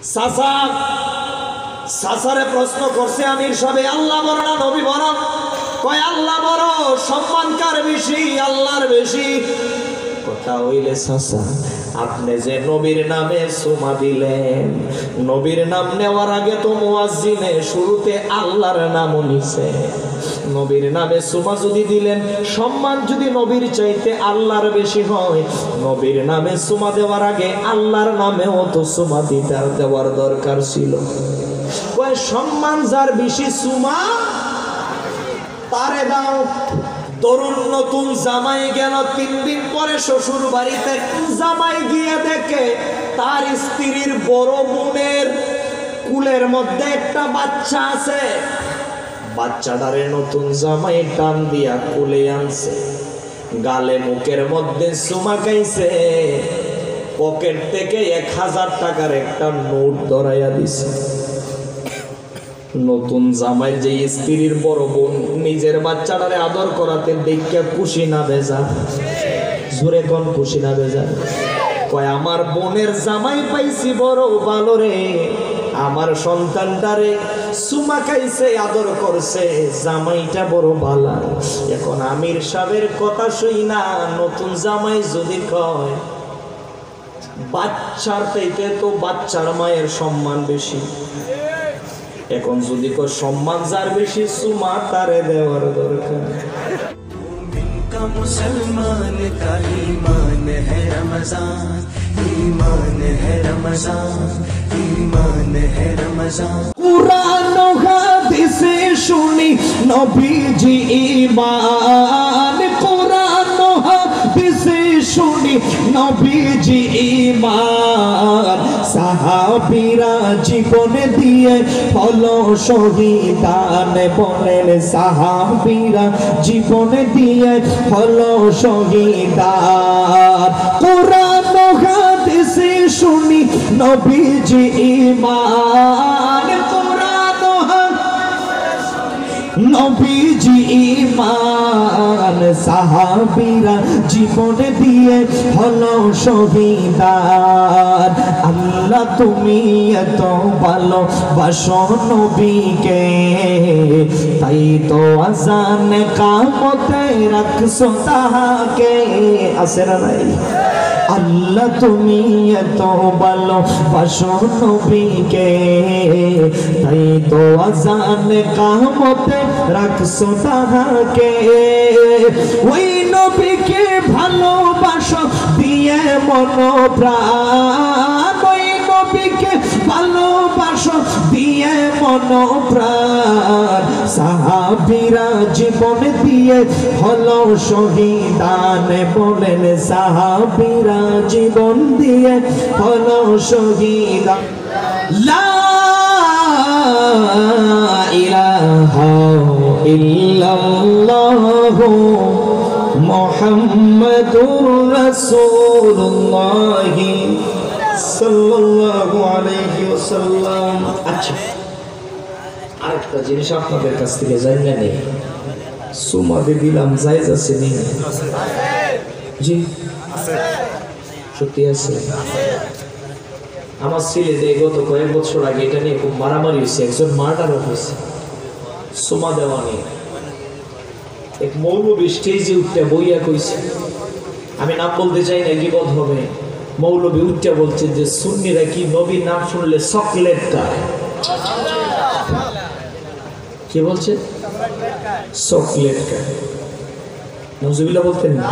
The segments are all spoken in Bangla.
চাচা চাচারে প্রশ্ন করছে আমির সাহেব, আল্লাহ বড় না নবী বড়? কয় আল্লাহ বড়, সম্মান কার বেশি? আল্লাহর বেশি। কথা হইলে চাচা, আপনি যে নবীর নামে সুমা দিলেন, নবীর নাম নেওয়ার আগে তো মুয়াজ্জিনে শুরুতে আল্লাহর নামও নিছে। নবীর নামে সুমা যদি দিলেন, সম্মান যদি নবীর চাইতে আল্লাহর বেশি হয়, নবীর নামে সুমা দেওয়ার আগে আল্লাহর নামেও তো সুমা দেওয়ার দরকার ছিল। কয় সম্মান যার বেশি সুমা তারে দাও। তরুণ নতুন জামাই গেল, 3 দিন পরে শ্বশুর বাড়িতে জামাই গিয়ে দেখে তার স্ত্রীর বড় বোনের কুলের মধ্যে একটা বাচ্চা আছে। বাচ্চাটারে নতুন জামাই টান দিয়া কুলে আনছে, গালে মুখের মধ্যে চুমা খাইছে, পকেট থেকে 1000 টাকার একটা নোট ধরাইয়া দিছে। নতুন জামাই যে স্ত্রীর বড় বোন নিজের বাচ্চাটারে আদর করাতে দেখে খুশি না বেজা? জোরে কোন খুশি না বেজা? কয় আমার বোনের জামাই পাইছি বড় ভালো রে, আমার সন্তানটারে চুমা খাইছে, আদর করছে, জামাইটা বড় ভালো। এখন আমির সাহেবের কথা শুই না, নতুন জামাই যদি কয় বাচ্চার থেকে তো বাচ্চার মায়ের সম্মান বেশি, এখন যদি কো সম্মান যার বেশি সুমা তারে দেওয়ার দরকার। মুসলমান কা ঈমান है रमजान, ঈমান है रमजान, ঈমান है रमजान। কুরআন ও হাদিসে শুনি নবীজি ঈমান, কুরআন ও হাদিসে শুনি নবীজি ঈমান। সাহাবীরা জীবন দিয়ে হলো শহীদান, বলেন সাহাবীরা জীবন দিয়ে হলো শহীদান। কুরআন ও হাদিসে শুনি নবীজি ঈমান, কুরআন ও নবীজি ঈমান। সাহাবীরা জীবন দিয়ে হলো শহীদান। আল্লাহ তুমি এত ভালোবাসো নবীকে, তাই তো আজান কামতে রাখছো তাহাকে। আছে না নাই? আল্লাহ তুমি এত ভালোবাসো নবীকে, তাই তো আজান কামতে রাখছো তাহাকে। ওই নবীকে ভালোবাসো দিয়ে মন প্রাণ, ওই নবীকে ভালোবাসো দিয়ে মন প্রাণ। সাহাবীরা জীবন দিয়ে হলো শহীদান, বলেন সাহাবীরা জীবন দিয়ে হলো শহীদান। লা ইলাহা ইল্লাল্লাহু মুহাম্মাদুর রাসূলুল্লাহ সাল্লাল্লাহু আলাইহি ওয়াসাল্লাম। আচ্ছা, আরেকটা জিনিস আপনাদের কাছ থেকে জানিয়ে নেই, সুমাদে দিলাম জায়েজ আছে নি? জি সত্যি আছে। আমার সিলেটে গত কয়েক বছর আগে এটা নিয়ে খুব মারামারি হয়েছে, একজন মার্ডার হয়েছে সুমা দেওয়া নিয়ে। এক মৌলবী স্টেজে উঠতে বইয়া কইছে, আমি নাম বলতে চাই না, বিপদ হবে। মৌলবী উঠতে বলছে যে সুন্নিরা কি নবীর নাম শুনলে চকলেট খায়? কি বলছে? চকলেট খায়। নজরুল্লাহ বলতেন না।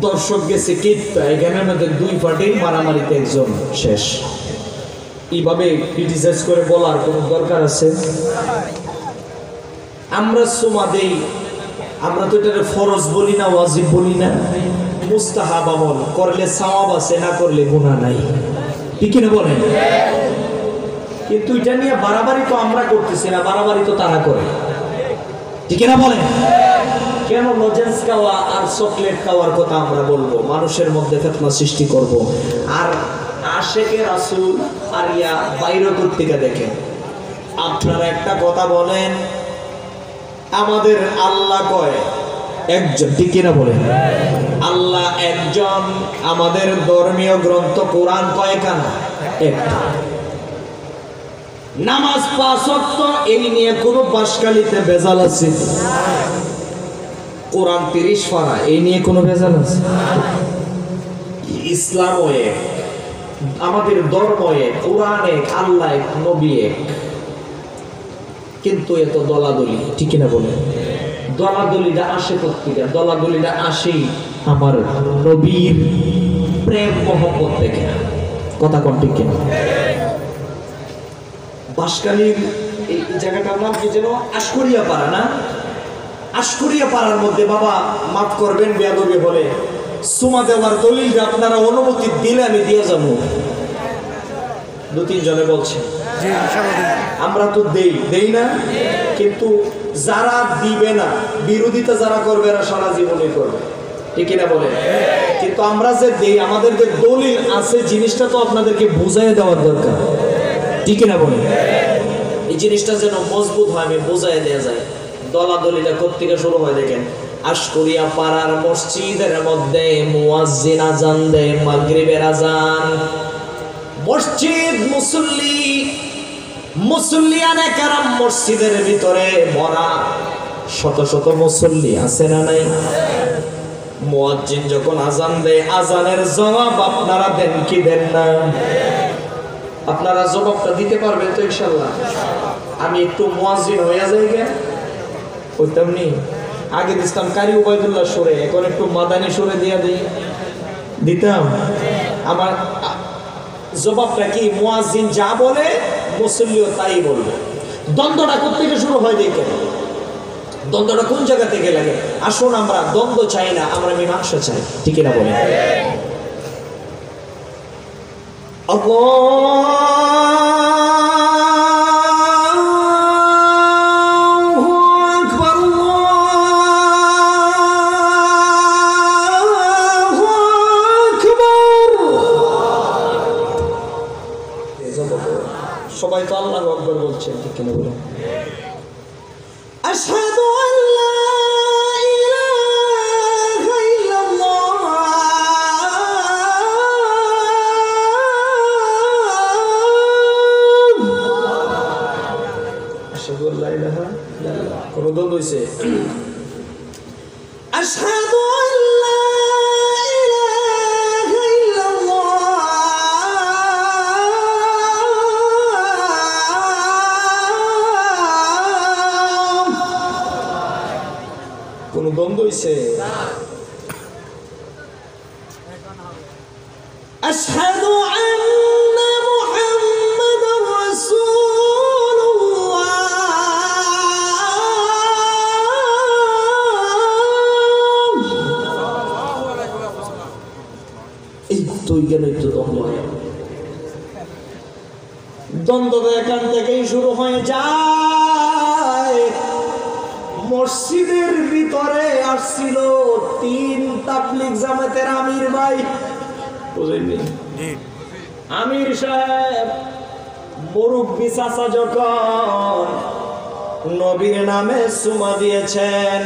দর্শক গেছে কেটটা, এখানের মধ্যে 2 পার্টির মারামারিতে একজন শেষ। এইভাবে ক্রিটিসাইজ করে বলার কোনো দরকার আছে? আমরা সুমা দেই, আমরা তো এটা ফরজ বলি না, ওয়াজিব বলি না, মুস্তাহাব আমল, করলে সওয়াব আছে, না করলে গুনাহ নাই। ঠিক না বলেন? কিন্তু এটা নিয়ে বাড়াবাড়ি তো আমরা করতেছি না, বাড়াবাড়ি তো তারা করে। ঠিক না বলেন? কেন লজেন্স খাওয়া আর চকলেট খাওয়ার কথা আমরা বলবো, মানুষের মধ্যে ফিতনা সৃষ্টি করব? আর আশেকে রাসূল আর ইয়া বাইরে কর্তৃকা দেখেন। আপনারা একটা কথা বলেন, আমাদের আল্লাহ কয় একজন, ঠিক না বলেন? আল্লাহ একজন। আমাদের ধর্মীয় গ্রন্থ কোরআন কয়খানা? একটা। নামাজ 5 ওয়াক্ত, এই নিয়ে কোনো বাসকালিতে ভেজাল আছে? কোরআন 30 পারা, এই নিয়ে কোনো ভেজাল আছে? ইসলাম এক, আমাদের ধর্ম এক, কোরআন এক, আল্লাহ এক, নবী এক। কিন্তু এত দলাদলি, ঠিক না বলে? দলাদলিটা আসে কোত্থেকে? দলাদলিটা আসেই আমার নবীর প্রেম মহব্বত থেকে। কথা কোন ঠিক কিনা? বাঁশখালীর এই জায়গাটার নাম কি যেন? আশকরিয়া পাড়া না? আশকরিয়া পাড়ার মধ্যে, বাবা মাফ করবেন বেয়াদবি হলে, সুমা দেওয়ার দলিল আপনারা অনুমতি দিলে আমি দিয়ে যাবো। 2-3 জনে বলছে আমরা তো দেই না, কিন্তু যারা দিবে না, বিরোধিতা যারা করবে এরা সারা জীবনই করবে, ঠিক না বলে? কিন্তু আমরা যে দেই, আমাদের যে দলিল আছে, জিনিসটা তো আপনাদেরকে বুঝাই দেওয়ার দরকার, ঠিক না বলে? এই জিনিসটা যেন মজবুত হয়, আমি বুঝাই দেওয়া যায়। দলাদলিটা কোত্থেকে শুরু হয় দেখেন। আশকরিয়া পাড়ার মসজিদের মধ্যে মুয়াজ্জিন আজান দেয়, মাগরিবের আজান। মসজিদ মুসল্লিয়ানে কারাম মসজিদের ভিতরে ভরা, শত শত মুসল্লি আছে না নাই? মুয়াজ্জিন যখন আজান দেয়, আজানের জবাব আপনারা দেন কি দেন না? আপনারা জবাবটা দিতে পারবেন তো ইনশাআল্লাহ? আমি একটু মুয়াজ্জিন হয়ে যাই গে, হইতাম নি? আগে দিতাম কারি উবাইদুল্লাহ সুরে, এখন একটু মাদানী সুরে দিয়া দিতাম। আমার জবাবটা কি? মুয়াজ্জিন যা বলে মুসল্লিও তাই বলবে। দ্বন্দ্বটা কোত্থেকে শুরু হয় দেখেন, দ্বন্দ্বটা কোন জায়গা থেকে লাগে? আসুন, আমরা দ্বন্দ্ব চাই না, আমরা মীমাংসা চাই, ঠিক না বলে? সবাই তো আল্লাহু আকবার বলছেন, ঠিক কিনা বলেন? আশহাদু আল্লা ইলাহা ইল্লাল্লাহ, আশহাদু আল্লা ইলাহা ইল্লাল্লাহ। কোন দ্বন্দ্ব হইছে? আশহাদু আল্লা ইলাহা ইল্লাল্লাহ, কোন দ্বন্দ্ব হইছে? আশহাদু আন্না মুহাম্মাদার রাসূলুল্লাহ, এই তো গেলই তো দ্বন্দ্ব হয়। দ্বন্দ্ব এখান থেকেই শুরু হয়ে যায়। মসজিদের ভিতরে আসছিল 3 তাবলীগ জামাতের আমির ভাই, বুঝলেন? আমির সাহেব মুরব্বি চাচা যখন নবীর নামে সুমা দিয়েছেন,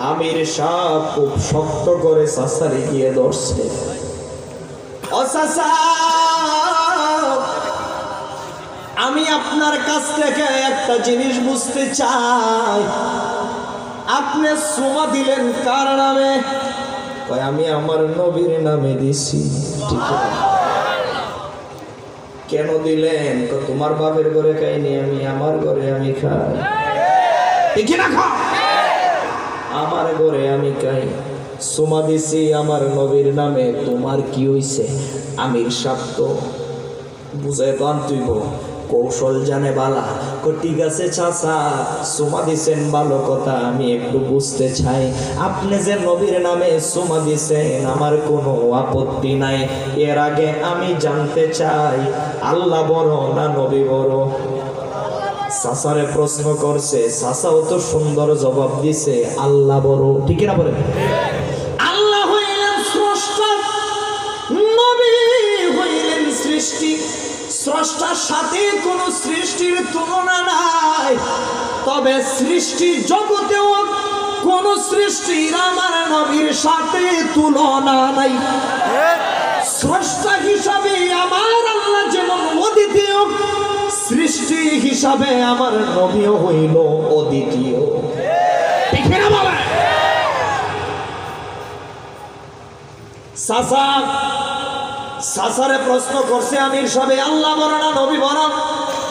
আমির সাহেব খুব শক্ত করে চাচারে গিয়ে ধরছে। ও চাচা, আমি আপনার কাছ থেকে একটা জিনিস বুঝতে চাই, আপনি সুমা দিলেন কার নামে? আমি আমার নবীর নামে দিছি। কেন দিলেন? তোমার বাপের ঘরে খাইনি আমি, আমার ঘরে আমি খাই, ঠিক না? আমার ঘরে আমি খাই, সুমা দিছি আমার নবীর নামে, তোমার কি হইছে? আমির সাহেব তো বুঝাই তো আনতেইব, কৌশল জানে বালা। ঠিক আছে চাচা, সুমা দিছেন ভালো কথা, আমি একটু বুঝতে চাই, আপনি যে নবীর নামে সুমা দিছেন আমার কোনো আপত্তি নাই। এর আগে আমি জানতে চাই, আল্লাহ বড় না নবী বড়? চাচারে প্রশ্ন করছে, চাচাও তো সুন্দর জবাব দিছে, আল্লাহ বড়, ঠিক না বলে? আল্লাহ হইলেন স্রষ্টা, নবী হইলেন সৃষ্টি। স্রষ্টার সাথে কোন সৃষ্টির তুলনা নাই, তবে সৃষ্টি জগতেও কোন সৃষ্টির আমার নবীর সাথে তুলনা নাই। স্রষ্টা হিসাবে আমার আল্লাহ যেমন অদ্বিতীয়, সৃষ্টি হিসাবে আমার নবীও হইল অদ্বিতীয়। ঠিক না বাবা? সাসারে প্রশ্ন করছে আমির সাহেব, আল্লাহ বড় না নবী বড়?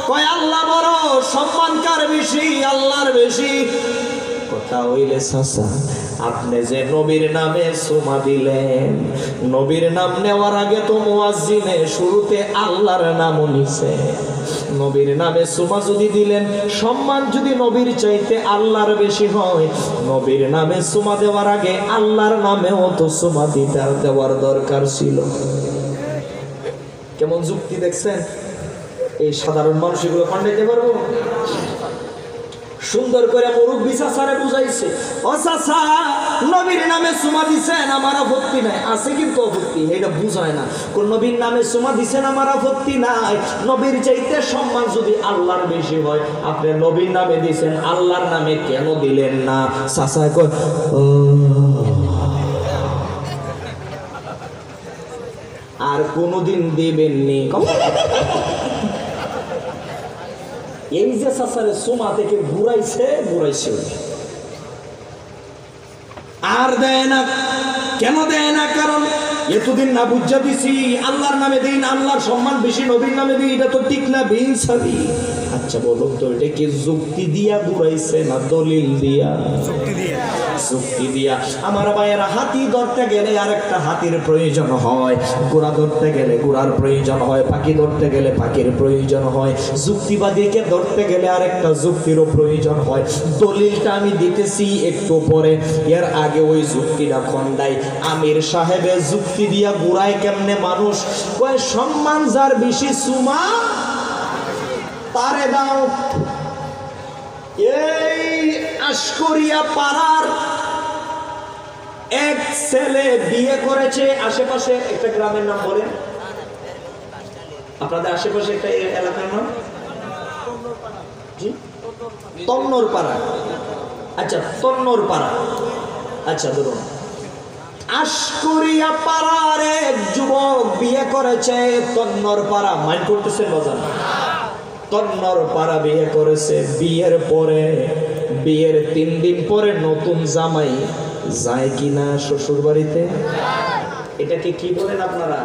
কয় আল্লাহ বড়, সম্মান কার বেশি? আল্লাহর বেশি। কথা হইলে সাসা, আপনি যে নবীর নামে সুমা দিলেন, নবীর নাম নেওয়ার আগে তো মুয়াজ্জিনে শুরুতে আল্লাহর নামও নিছে। নবীর নামে সুমা যদি দিলেন, সম্মান যদি নবীর চাইতে আল্লাহর বেশি হয়, নবীর নামে সুমা দেওয়ার আগে আল্লাহর নামেও তো সুমা দেওয়ার দরকার ছিল। কেমন যুক্তি দেখছেন? এই সাধারণ মানুষ এগুলো পাল্টাইতে পারবো? সুন্দর করে মুরব্বি চাচারে বুঝাইছে, ও চাচা নবীর নামে সুমা দিছেন, আমার আপত্তি নাই। আছে কিন্তু আপত্তি, এটা বুঝায় না। কোন নবীর নামে সুমা দিছেন, আমার আপত্তি নাই। নবীর চাইতে সম্মান যদি আল্লাহর বেশি হয়, আপনি নবীর নামে দিছেন, আল্লাহর নামে কেন দিলেন না? চাচা কয় আর কোনদিন দিবেননি। এই যে চাচারে সুমা থেকে ঘুরাইছে আর দেয় না। কেন দেয় না? কারণ এতদিন না বুঝা দিছি আল্লাহর নামে দিন, আল্লাহর সম্মান বেশি, নবীর নামে দিন, এটা তো ঠিক না, বেইনসাফি। আচ্ছা বলুন তো, এটা কি যুক্তি দিয়া ঘুরাইছে না দলিল দিয়া? যুক্তি দিয়া। আমার ভাইয়েরা, হাতি ধরতে গেলে আর একটা হাতির প্রয়োজন হয়, ঘোড়া ধরতে গেলে ঘোড়ার প্রয়োজন হয়, পাখি ধরতে গেলে পাখির প্রয়োজন হয়, যুক্তিবাদীকে ধরতে গেলে আর একটা যুক্তিরও প্রয়োজন হয়। দলিলটা আমি দিতেছি একটু পরে, এর আগে ওই যুক্তিটা খন্ডাই। আমির সাহেবের যুক্তি দিয়া ঘুরায় কেমনে মানুষ? কয় সম্মান যার বেশি সুমা তারে দাও। এই আশকরিয়া পাড়ার এক ছেলে বিয়ে করেছে, আশেপাশে একটা গ্রামের নাম বলেন, আপনাদের আশেপাশে একটা এলাকার নাম? জি, তন্নর পাড়া। আচ্ছা, তন্নর পাড়া। আচ্ছা ধরুন, আশকরিয়া পাড়ার এক যুবক বিয়ে করেছে তন্নর পাড়া। মাইন্ড করতেছেন বাজার? তন্নর পাড়া বিয়ে করেছে। বিয়ের পরে, বিয়ের 3 দিন পরে নতুন জামাই যায় কিনা শ্বশুর বাড়িতে? এটাকে কি বলেন আপনারা?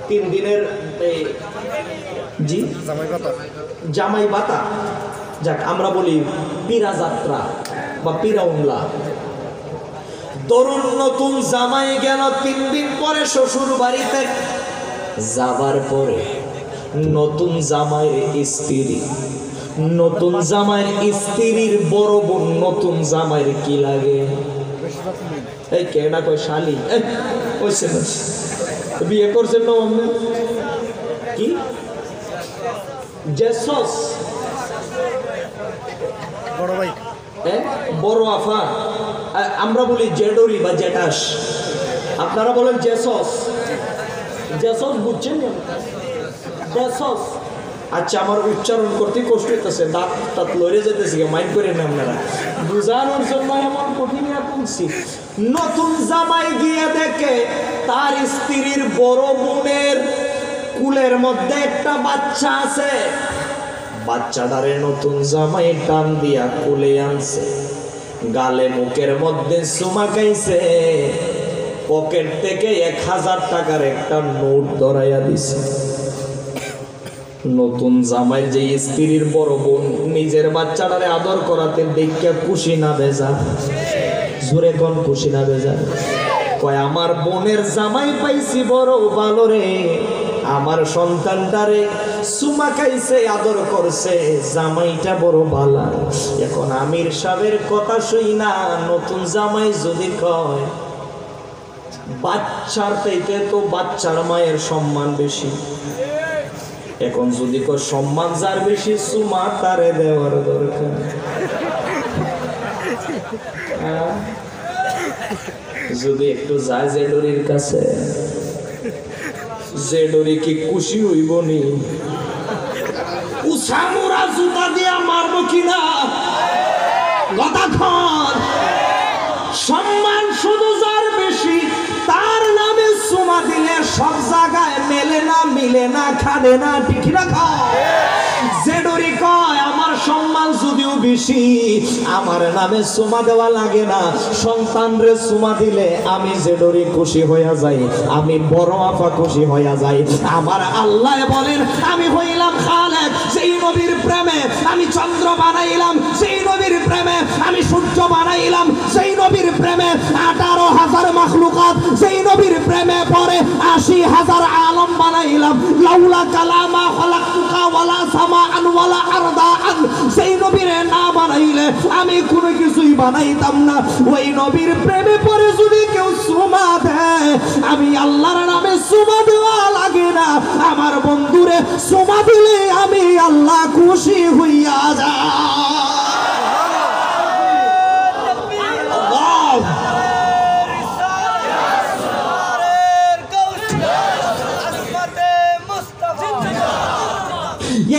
3 দিনের জি জামাই বাতা। যাক, আমরা বলি পীরা যাত্রা বা পীরা উমলা। তরুণ নতুন জামাই গেল 3 দিন পরে শ্বশুর বাড়িতে। যাবার পরে নতুন জামাইয়ের স্ত্রী, নতুন জামাইয়ের স্ত্রীর বড় বোন নতুন জামাইয়ের কি লাগে? এই কেনা কয় শালি। বিয়ে করছেন না অন্য কি জেসস বড় ভাই, বড় আফা। আমরা বলি জেডরি বা জেটাস, আপনারা বলেন জেসস। জেসস বুঝছেন? জেসস। আচ্ছা, আমার উচ্চারণ করতে কষ্ট হইতেছে, দাঁত লড়ে যেতেছে, মাইন্ড করেন না আপনারা। বুঝানোর জন্য এমন কঠিন বলছি। নতুন জামাই গিয়ে দেখে তার স্ত্রীর বড় বোনের কুলের মধ্যে একটা বাচ্চা আছে। বাচ্চাটারে নতুন জামাই টান দিয়া কুলে আনছে, গালে মুখের মধ্যে চুমা খাইছে, পকেট থেকে 1000 টাকার একটা নোট ধরাইয়া দিছে। নতুন জামাই যে স্ত্রীর বড় বোন নিজের বাচ্চাটারে আদর করাতে দেখে খুশি না বেজা? জোরে কোন খুশি না বেজা? কয় আমার বোনের জামাই পাইছি বড় ভালো রে, আমার সন্তানটারে চুমা খাইছে, আদর করছে, জামাইটা বড় ভালো। এখন আমির সাহেবের কথা শুই না, নতুন জামাই যদি কয় বাচ্চার থেকে তো বাচ্চার মায়ের সম্মান বেশি, এখন যদি কো সম্মান যার বেশি চুমা তারে দেওয়ার দরকার। যদি একটু যায় জেডরির কাছে, জেডরি কি খুশি হইব নি? উসামুরা জুতা দিয়া মারবো কিনা? কতক্ষণ? সম্মান শুধু যার বেশি তার নামে চুমা দিলে সব জায়গায় মেলে না, মিলে না, খাবে না, ঠিক না? যে ডরি কয় আমার সম্মান যদিও বেশি, আমার নামে চুমা দেওয়া লাগে না, সন্তান রে চুমা দিলে আমি যে ডরি খুশি হইয়া যাই, আমি বড় আপা খুশি হইয়া যাই। আমার আল্লাহ বলেন আমি হইলাম খালেক, সেই নবীর প্রেমে আমি চন্দ্র বানাইলাম, সেই নবীর প্রেমে আমি সূর্য বানাইলাম, সেই নবীর প্রেমে 18,000 মাখলুকাত, সেই নবীর প্রেমে পরে 80,000 আলম বানাইলাম। লাউলা কালামা খালাকতুকা ওয়ালা সামাআন ওয়ালা আরদাআন, সেই নবীর না বানাইলে আমি কোনো কিছুই বানাইতাম না। ওই নবীর প্রেমে পরে যদি কেউ চুমা দেয়, আমি আল্লাহর নামে চুমা দেওয়া লাগে না, আমার বন্ধুরে চুমা দিলে আমি আল্লাহ খুশি হইয়া যাই।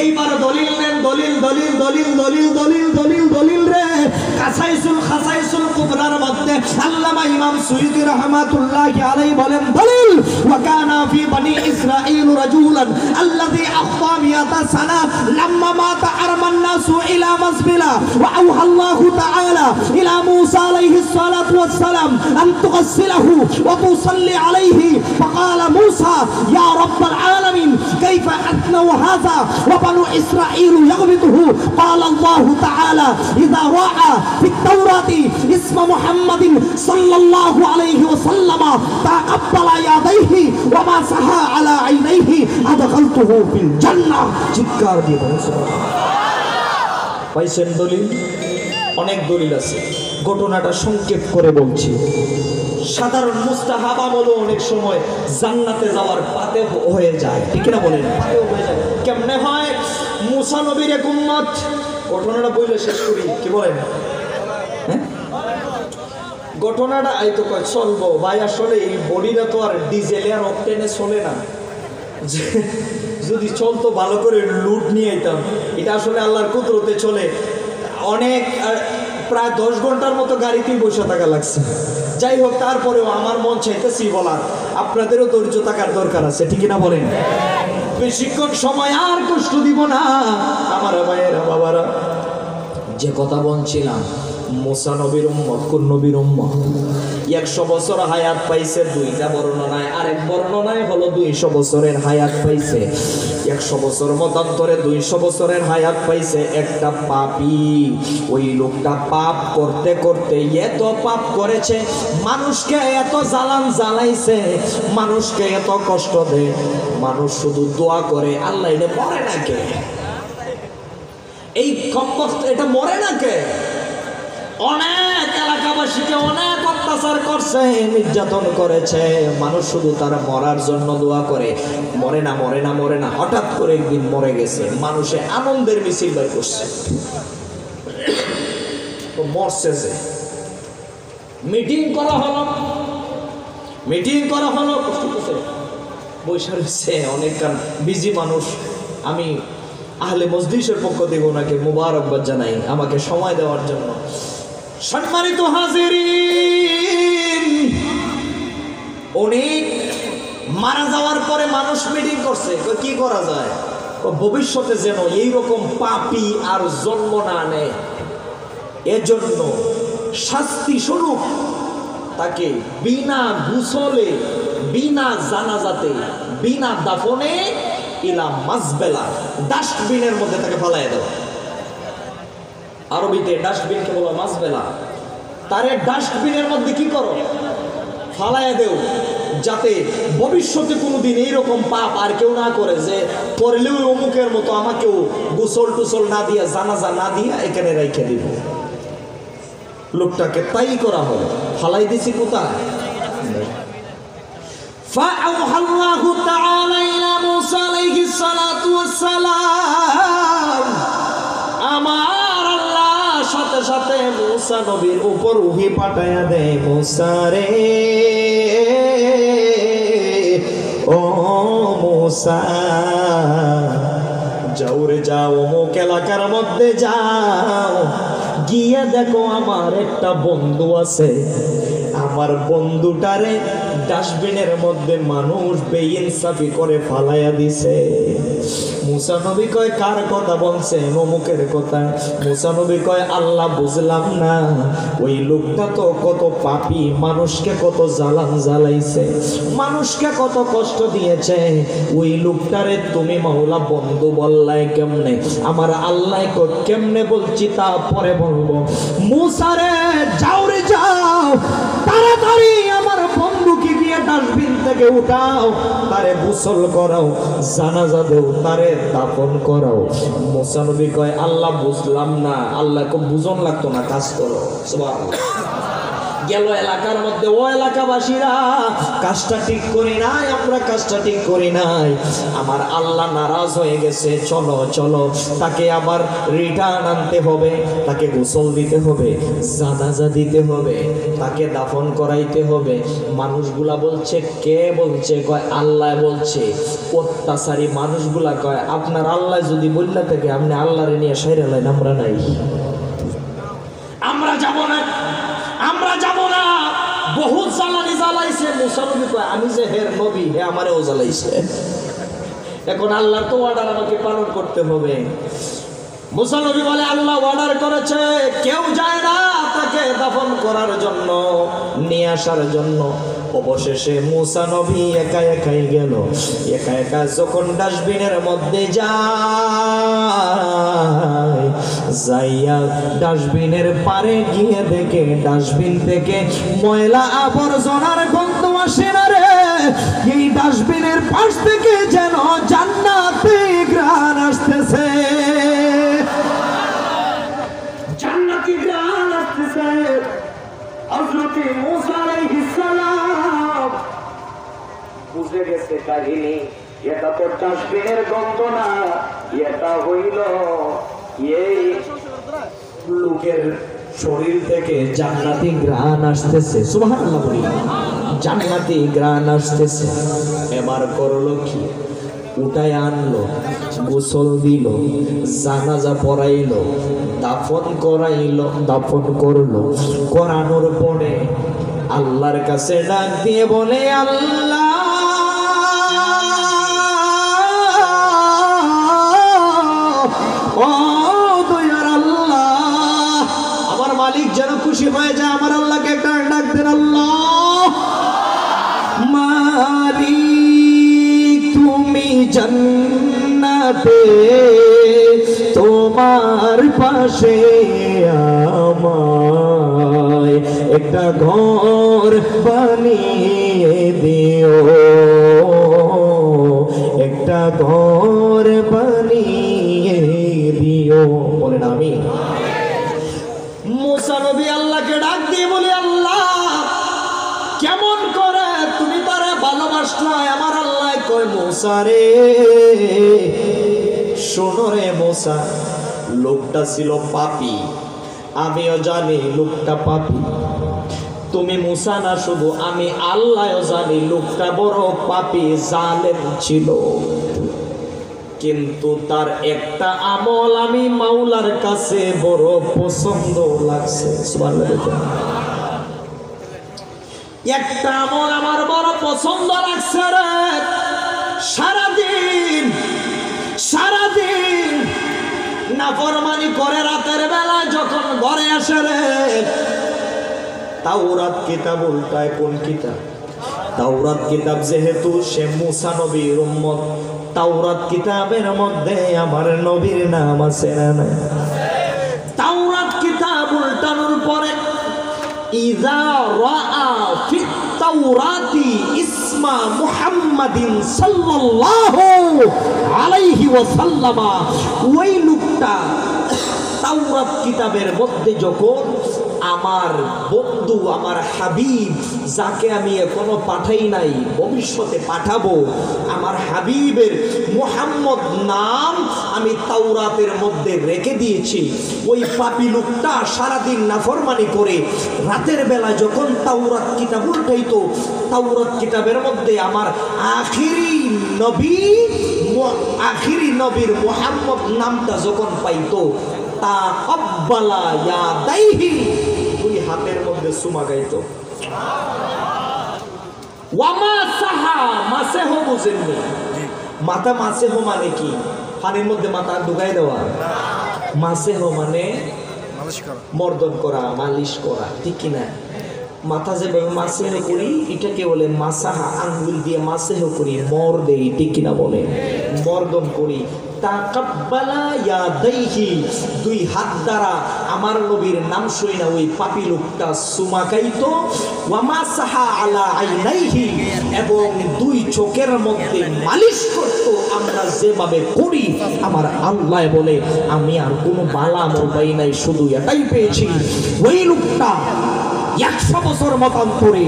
এইবার দলিল নেন, দলিল দলিল দলিল দলিল দলিল দলিল দলিল রে। কাসাইসুল খাসাইসুল কুবরার মধ্যে আল্লামা ইমাম সুয়ুতী রাহমাতুল্লাহি আলাইহি বলেন দলিল, ওয়া কানা ফি বনি ইসরাঈল রাজুলান আল্লাযী আখতা মিয়াতা সানা লাম্মা মাতা আরমান নাসু ইলা মাসবিলা ওয়া আওহা আল্লাহু তাআলা ইলা মূসা আলাইহিস সালাতু ওয়াস সালাম আন তুগসিলাহু ওয়া তুসাল্লি আলাইহি ফাকালা মূসা ইয়া রাব্বাল আলামিন কাইফা আতনাউ হাযা وبنو إسرائيل يغبطه قال الله تعالى إذا رأى في التوراة اسم محمد صلى الله عليه وسلم تقبل يديه ومسح على عينيه أدخلته في الجنة চিৎকার দিয়ে বলুন সুবহানাল্লাহ। পাইছেন দলিল? অনেক দলিল আছে, ঘটনাটা সংক্ষেপ করে বলছি। সাধারণ মুস্তাহাব আমল অনেক সময় জান্নাতে যাওয়ার পাতে হয়ে যায়, ঠিক না বলেন? পাতেও হয়ে যায়। কেমনে হয়? মুসা নবীর এক উম্মত, ঘটনাটা বলে শেষ করি, কি বলেন? ঘটনাটা এই তো কয় চলবো ভাই, আসলে এই বডিটা তো আর ডিজেলে আর অকটেনে চলে না, যদি চলতো ভালো করে লুট নিয়ে যেতাম। এটা আসলে আল্লাহর কুদরতে চলে। অনেক প্রায় 10 ঘন্টার মতো গাড়িতেই বসে থাকা লাগছে। যাই হোক, তারপরেও আমার মন চাইতেছি বলার, আপনাদেরও ধৈর্য থাকার দরকার আছে, ঠিক না বলেন? বেশিক্ষণ সময় আর কষ্ট দিব না আমার ভাইয়েরা বাবারা। যে কথা বলছিলাম, মুসা নবীর উম্মত, কোন নবীর উম্মত? 100 বছর হায়াত পাইছে, দুইটা বর্ণনায়, আরেক বর্ণনায় হলো 200 বছরের হায়াত পাইছে। 100 বছর মতান্তরে 200 বছরের হায়াত পাইছে। একটা পাপী, ওই লোকটা পাপ করতে করতে এত পাপ করেছে, মানুষকে এত জ্বালান জ্বালাইছে, মানুষকে এত কষ্ট দেয়, মানুষ শুধু দোয়া করে আল্লাহ এটা মরে না কে, এই কমবক্ত এটা মরে না কে। অনেক এলাকাবাসীকে অনেক অত্যাচার করছে, নির্যাতন করেছে, মানুষ শুধু তারা মরার জন্য দোয়া করে, মরে না মরে না মরে না। হঠাৎ করে একদিন মরে গেছে, মানুষে আনন্দের মিছিল বের করছে, তো মরছে যে। মিটিং করা হলো, মিটিং করা হলো, বৈশা রয়েছে অনেক বিজি মানুষ। আমি আহলে মজলিসের পক্ষ থেকে ওনাকে মুবারকবাদ জানাই আমাকে সময় দেওয়ার জন্য। সম্মানিত হাজিরিন, উনি মারা যাওয়ার পরে মানুষ মিটিং করছে, কি করা যায় ভবিষ্যতে যেন এইরকম পাপী আর জন্ম না নেয়, এজন্য শাস্তি স্বরূপ তাকে বিনা গোসলে, বিনা জানাজাতে, বিনা দাফনে ইলা মাসবেলা, ডাস্টবিনের মধ্যে তাকে ফালাইয়া দেওয়া। আরবিতে ডাস্টবিনকে বলা মাসবেলা। তারে ডাস্টবিনের মধ্যে কি করো? ফালাইয়া দেও, যাতে ভবিষ্যতে কোনোদিন এইরকম পাপ আর কেউ না করে, যে করলেও অমুকের মতো আমাকেও গোসল টুসল না দিয়া, জানাজা না দিয়া এখানে রেখে দিব। লোকটাকে তাই করা হলো, ফালাই দিছি কোথায়? فأوحى الله تعالى إلى موسى عليه الصلاة والسلام, আমার আল্লাহ সাথে সাথে মুসা নবীর উপর ওহী পাঠায়া দেয়, মুসা রে ও মুসা, যাও রে যাও, অমুক এলাকার মধ্যে যাও, গিয়ে দেখো আমার একটা বন্ধু আছে, আমার বন্ধুটারে ডাস্টবিনের মধ্যে মানুষ বেইনসাফি করে ফালাইয়া দিছে। মুসা নবী কয় কার কথা বলছে? অমুকের কথা। মুসা নবী কয় আল্লাহ বুঝলাম না, ওই লোকটা তো কত পাপী, মানুষকে কত জ্বালাইছে, মানুষকে কত কষ্ট দিয়েছে, ওই লোকটারে তুমি মাওলা বন্ধু বললাই কেমনে? আমার আল্লাহ কেমনে বলছি তা পরে বলবো। মুসা রে যাও রে যাও, তাড়াতাড়ি আমার বন্ধুকে গিয়ে ডাস্টবিন থেকে উঠাও, তারে গোসল করাও, জানাজা দেও, তারে দাফন করাও। মুসা নবী কয় আল্লাহ বুঝলাম না। আল্লাহকে বুঝন লাগতো না, কাজ করো। সুবহানাল্লাহ। গেল এলাকার মধ্যে, ও এলাকাবাসীরা কাজটা ঠিক করি নাই, আমরা কাজটা ঠিক করি নাই, আমার আল্লাহ নারাজ হয়ে গেছে, চলো চলো তাকে আবার রিটার্ন আনতে হবে, তাকে গোসল দিতে হবে, জানাজা দিতে হবে, তাকে দাফন করাইতে হবে। মানুষগুলা বলছে, কে বলছে? কয় আল্লাহ বলছে। অত্যাচারী মানুষগুলা কয় আপনার আল্লাহ যদি বললা থাকে আপনি আল্লাহরে নিয়ে সাইরা লাইন, আমরা নাই, আমরা যাব না, আমরা যাব না। বহুত জ্বালানি জ্বালাইছে। মুসা নবী কয় আমি যে হের নবী, হে আমারেও জ্বালাইছে, এখন আল্লাহর তো অর্ডার আমাকে পালন করতে হবে। মুসা নবী বলে আল্লাহ অর্ডার করেছে, কেউ যায় না তাকে দাফন করার জন্য, নিয়ে আসার জন্য। অবশেষে মুসা নবী একা একাই গেল। একা একা যখন ডাস্টবিনের মধ্যে যায়, যাইয়া ডাস্টবিনের পারে গিয়ে দেখে ডাস্টবিন থেকে ময়লা আবর্জনার গন্ধ আসে না রে, এই ডাস্টবিনের পাশ থেকে যেন জান্নাতি ঘ্রাণ আসতেছে, জান্নাতি ঘ্রাণ আসতেছে। হযরত মুসা আলাইহিস সালাম বুঝে গেছে কাহিনী, এটা তো ডাস্টবিনের গন্ধ না, এটা হইল এই লোকের শরীর থেকে জান্নাতি ঘ্রাণ আসতেছে। সুবহানাল্লাহ বলি, জান্নাতি ঘ্রাণ আসতেছে। এবার করলো কি? উঠায় আনলো, গোসল দিল, জানাজা পড়াইলো, দাফন করাইলো, দাফন করলো। করানোর পরে আল্লাহর কাছে ডাক দিয়ে বলে আল্লাহ ও দয়ার আল্লাহ, আমার মালিক যেন খুশি হয়ে যায়, আমার আল্লাহকে একটা ডাক দেন, আল্লাহ মালিক তুমি জান্নাতে তোমার পাশে আমায় একটা ঘর বানিয়ে দিও, একটা ঘর বানিয়ে দিও। বলেন আমিন। মুসা নবী আল্লাহকে ডাক দিয়ে বলে আল্লাহ কেমন করে তুমি তারে ভালোবাসলা? আমার আল্লাহ কয় মুসা রে শোনো রে মুসা, লোকটা ছিল পাপী, আমিও জানি লোকটা পাপী। তুমি মুসা না, শুধু আমি আল্লাহও জানি লোকটা বড় পাপী, জালেম ছিল। কিন্তু তার একটা আমল আমি মাওলার কাছে বড় পছন্দ লাগছে। সুবহানাল্লাহ। একটা আমল আমার বড় পছন্দ লাগছে রে। সারাদিন নাফরমানি করে রাতের বেলা যখন ঘরে আসে রে, তাওরাত কিতাব উল্টায়। কোন কিতাব? তাওরাত কিতাব। যেহেতু সে মুসা নবীর উম্মত, তাওরাত কিতাবের মধ্যে আমার নবীর নাম আছে না নাই? তাওরাত কিতাব উল্টানোর পরে ইযা রাআ ফিত তাওরাতি ইসমা মুহাম্মাদিন সাল্লাল্লাহু আলাইহি ওয়াসাল্লাম, ওই লোকটা তাওরাত কিতাবের মধ্যে যখন আমার বন্ধু, আমার হাবিব, যাকে আমি এখনো পাঠাই নাই, ভবিষ্যতে পাঠাবো, আমার হাবিবের মুহাম্মদ নাম আমি তাওরাতের মধ্যে রেখে দিয়েছি, ওই পাপী লোকটা সারাদিন নাফরমানি করে রাতের বেলা যখন তাওরাত কিতাব উল্টাইতো, তাওরাত কিতাবের মধ্যে আমার আখিরি নবীর মুহাম্মদ নামটা যখন পাইতো, তাকাব্বালা ইয়াদাইহি, দুই হাতের মধ্যে চুমা খাইতো। ওয়ামা সাহা, মাসেহ বুঝেননি? মাথা মাসেহ মানে কি? পানির মধ্যে মাথা ঢুকাই দেওয়া। মাসেহ মানে মর্দন করা, মালিশ করা, ঠিক কিনা? মাথা যেভাবে মাসেহ করি এটাকে বলে মাসাহা, আঙ্গুল দিয়ে মাসেহ করি, মর দেই, ঠিক কিনা বলে? মর্দন করি। তাকাব্বালা ইয়াদাইহি, দুই হাত দ্বারা আমার নবীর নাম শুই না ওই পাপী লোকটা চুমা খাইতো। ওয়া মাসাহা আলা আইনাইহি, এবং দুই চোখের মধ্যে মালিশ করত আমরা যেভাবে করি। আমার আল্লাহ বলে আমি আর কোনো বালা আমল পাই নাই, শুধু এটাই পেয়েছি। ওই লোকটা 100 বছর মতান্তরে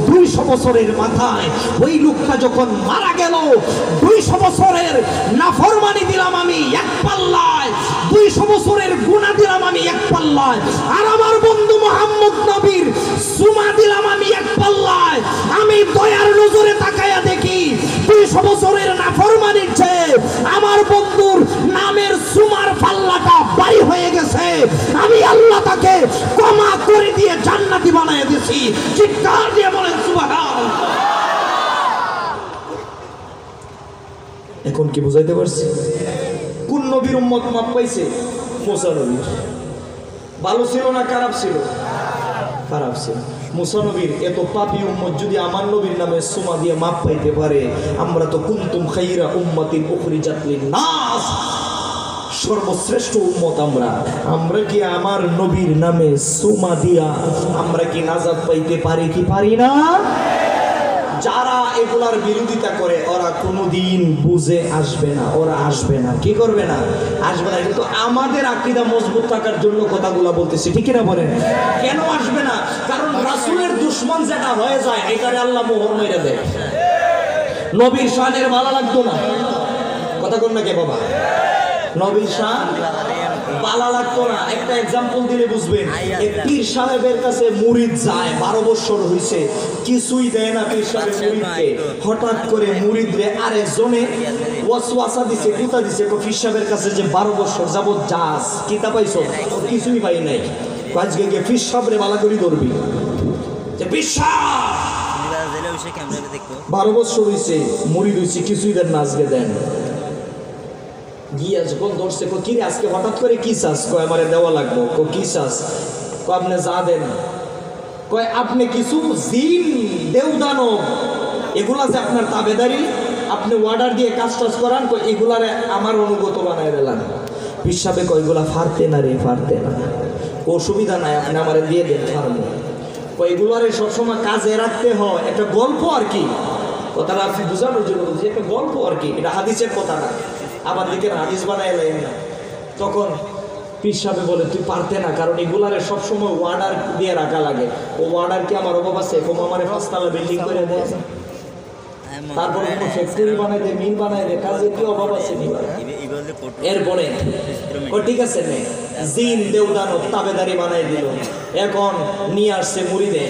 200 বছরের মাথায় ওই লোকটা যখন মারা গেল, 200 বছরের নাফরমানি দিলাম আমি এক পাল্লায়, 200 বছরের গুনাহ দিলাম আমি এক পাল্লায়, আর আমার বন্ধু মুহাম্মদ নবীর সুমা দিলাম আমি এক পাল্লায়। আমি দয়ার নজরে তাকায়া দেখি 200 বছরের নাফরমানির চেয়ে আমার বন্ধুর নামের সুমার পাল্লাটা ভারী হয়ে গেছে। আমি আল্লাহ তাকে ক্ষমা করে দিয়ে জান্নাতি বানায় দিয়েছি। চিৎকার দিয়ে বলেন সুবহানাল্লাহ। এখন কি বুঝাইতে পারছি? কোন নবীর উম্মত মাপ পাইছে? মুসা নবীর। ভালো ছিল না খারাপ ছিল? খারাপ ছিল। মুসা নবীর এত পাপী উম্মত যদি আমার নবীর নামে সুমা দিয়ে মাপ পাইতে পারে, আমরা তো কুনতুম খাইরা উম্মাতিন উখরিজাত লিন-নাস, সর্বশ্রেষ্ঠ উম্মত আমরা কি আমার নবীর নামে সুমা দিয়া আমরা কি নাজাত পাইতে পারি কি পারি না? যারা এগুলার বিরোধিতা করে ওরা কোনোদিন বুঝে আসবে না, ওরা আসবে না। কি করবে না? আসবে না। কিন্তু আমাদের আকীদা মজবুত থাকার জন্য কথাগুলো বলতেছি, ঠিক না বলেন? কেন আসবে না? কারণ রাসূলের দুশমন যেটা হয়ে যায় এটারে আল্লাহ মোহর মেরে দেয়। নবীর শানের ভালো লাগতো না, কথা কোন না কে বাবা? নবীর শান ভালো লাগতো না। একটা এক্সাম্পল দিলে বুঝবেন। এক পীর সাহেবের কাছে মুরিদ যায়, 12 বছর হইছে, কিছুই দেয় না পীর সাহেব মুরিদকে। হঠাৎ করে মুরিদরে আরেকজনে ওয়াসওয়াসা দিছে, কুতা দিছে, পীর সাহেবের কাছে যে 12 বছর যাবত যাস, কিতা পাইছো? কিছুই পাই নাই। আজকে গিয়ে পীর সাহেবরে ভালো করে ধরবি যে পীর সাহেব 12 বছর হইছে, মুরিদ হইছে, কিছুই দেন না, আজকে দেন। গিয়া যখন ধরছে, কিরে আজকে হঠাৎ করে কি চাস? কয় আমারে দেওয়া লাগবো। কি চাস? কয় আপনি যা দেন। কয় আপনি কিছু জিন দেওদানব এগুলা যে আপনার তাবেদারি, আপনি অর্ডার দিয়ে কাজ টাজ করান, কয় এগুলারে আমার অনুগত বানায় দিলাম। পিসাবে কয় এগুলা ফারতে না রে, ফারতে না, অসুবিধা নাই, আপনি আমারে দিয়ে দেন, ফারবো। কয় এগুলারে সবসময় কাজে রাখতে হয়, একটা গল্প আর কি। কথাটা আপনি বোঝানোর জন্য বলছি, একটা গল্প আর কি, এটা হাদিসের কথা না। আবার দিকে হাদিস বানায় লাইন না। তখন পীর সাহেব বলে তুই পারতে না, কারণ এগুলারে সবসময় অর্ডার দিয়ে রাখা লাগে। ও অর্ডার কি আমার অভাব আছে? কম আমার 5 তলা বিল্ডিং করে দেয়, তারপরে কোনো ফ্যাক্টরি বানাই দেয়, মিল বানাই দেয়, কাজে কি অভাব আছে? এরপরে ঠিক আছে নে, জিন দেওদানব তাবেদারি বানাই দিল। এখন নিয়ে আসছে মুরিদে,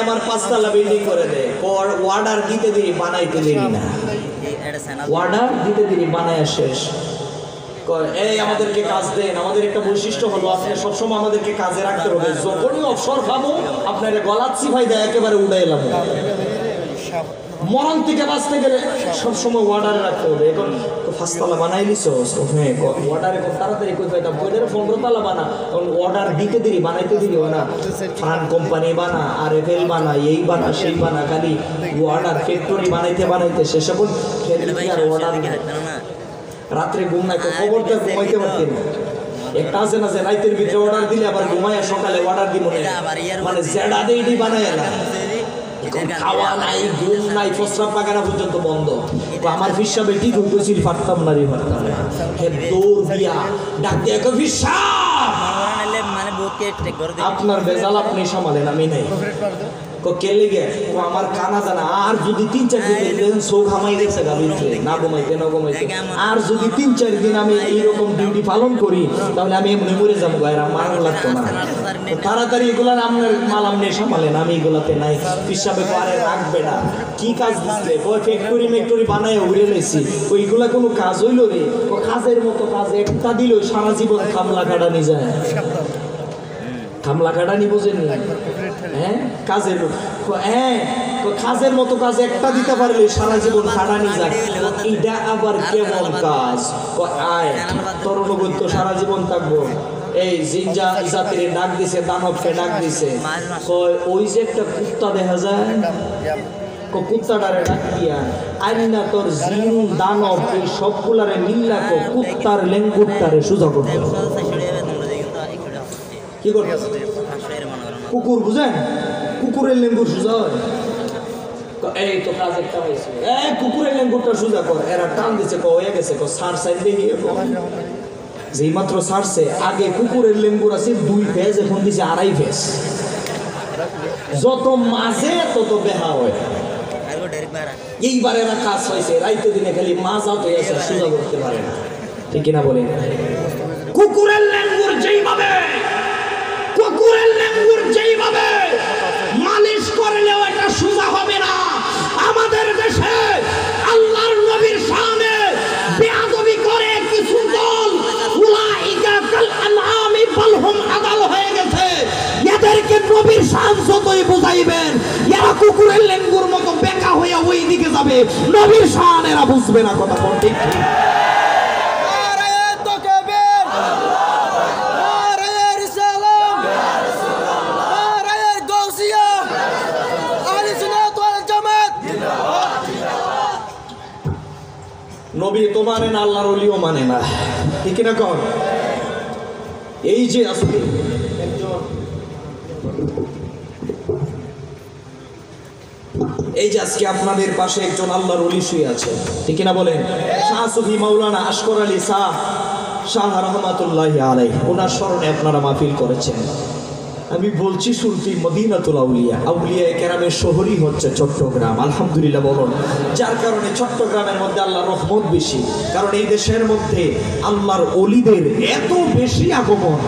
আমার 5 তলা বিল্ডিং করে দেয়। অর্ডার দিতে দেরি, বানাইতে দেরি না, অর্ডার দিতে দেরি, বানায় শেষ। এই আমাদেরকে কাজ দেন। আমাদের একটা বৈশিষ্ট্য হলো আপনি সবসময় আমাদেরকে কাজে রাখতে হবে। যখনই অবসর পাবো আপনার গলাচ্ছি ভাই দেয় একেবারে উড়ে এলাম। মরণ থেকে বাঁচতে গেলে সবসময় অর্ডারে রাখতে হবে। এখন 5 তলা বানাই নিছো, হ্যাঁ অর্ডারে খুব তাড়াতাড়ি কই পাইতাম, 15 তলা বানা। কারণ অর্ডার দিতে দেরি, বানাইতে দেরি হয় না। ফান কোম্পানি বানা, RFL বানা, এই বানা, সেই বানা, খালি অর্ডার ফ্যাক্টরি বানাইতে বানাইতে শেষ। এখন আর অর্ডার রাত্রে ঘুম নাই, খবরদার ঘুমাইতে পারতেন না। একটা আছে না যে রাতের ভিতরে অর্ডার দিলে আবার ঘুমায়, সকালে অর্ডার দিব না, মানে জেডা দেইডি বানায় না। খাওয়া নাই, ঘুম নাই, প্রস্রাব পায়খানা পর্যন্ত বন্ধ। আমার ফিসাবে ঠিক হইতেছিল, পারতাম না রে, পারতাম না। দৌড় দিয়া ডাক দিয়ে ফিসা, আপনার বেজাল আপনি সামালেন, আমি নাই। কে লেগে আমার কানা জানা আর যদি 3-4 দিন দেখবেন চোখ হামাই গেছে গাবিতে না ঘুমাইতে আর যদি 3-4 দিন আমি এইরকম ডিউটি পালন করি তাহলে আমি এমনি মরে যাবো গায়ের আমার লাগতো না তাড়াতাড়ি এগুলা আপনার মালাম নিয়ে সামালেন আমি এগুলাতে নাই পিসাবে পারে রাখবে না কি কাজ দিচ্ছে ওই ফ্যাক্টরি বানায় উড়ে লেছি ওইগুলা কোনো কাজ হইল রে ও কাজের মতো কাজ একটা দিল সারা জীবন কামলা কাটানি যায় কামলা কাটানি বোঝেন হ্যাঁ কাজের কাজের মতো কাজ একটা দিতে পারলে সারা জীবন কাটানি যায় এটা আবার কেমন কাজ আয় তোর অনুগত্য সারা জীবন থাকবো এই জিনজা জাতির ডাক দিছে দানবকে ডাক দিছে ওই যে একটা কুত্তা দেখা যায় কুত্তাটারে ডাক দিয়া আইনা তোর জিন দানব এই সবগুলারে মিল্লা কুত্তার লেঙ্গুরটারে সুজা করতে কি করবে কুকুর বুঝেন কুকুরের লেঙ্গুর সুজা হয় এই তো কাজ একটা হয়েছে এই কুকুরের লেঙ্গুরটা সুজা কর এরা টান দিছে হয়ে গেছে সার সাইড দেখি যেই মাত্র সারছে আগে কুকুরের লেঙ্গুর আছে 2 ফেজ এখন দিছে 2.5 ফেজ যত মাঝে তত বেহা হয় এইবার এরা কাজ হয়েছে রাইতে দিনে খালি মাজা তো এসে সুজা করতে পারে না ঠিক কিনা বলেন কুকুরের লেঙ্গুর যেইভাবে মালিশ করলেও এটা সুজা হবে না আমাদের দেশে আল্লাহর নবীর শানে বেয়াদবি করে কিছু দল উলাইকা কাল আনআমি বাল হুম আদাল হয়ে গেছে এদেরকে নবীর শান যতই বুঝাইবেন এরা কুকুরের লেঙ্গুর মতো বেকা হয়ে ওই দিকে যাবে নবীর শান এরা বুঝবে না কথা কোন ঠিক নবী তো মানে না আল্লাহর ওলিও মানে না ঠিক না কর এই যে আজকে আপনাদের পাশে একজন আল্লাহর ওলি শুয়ে আছে ঠিক না বলেন শাহ সুফি মাওলানা আশকর আলী শাহ রহমাতুল্লাহি আলাইহি ওনার স্মরণে আপনারা মাহফিল করেছেন আমি বলছি শুরুতে মদিনাতুল আউলিয়া কেরামের শহরই হচ্ছে চট্টগ্রাম আলহামদুলিল্লাহ বলুন যার কারণে চট্টগ্রামের মধ্যে আল্লাহর রহমত বেশি কারণ এই দেশের মধ্যে আল্লাহর ওলিদের এত বেশি আগমন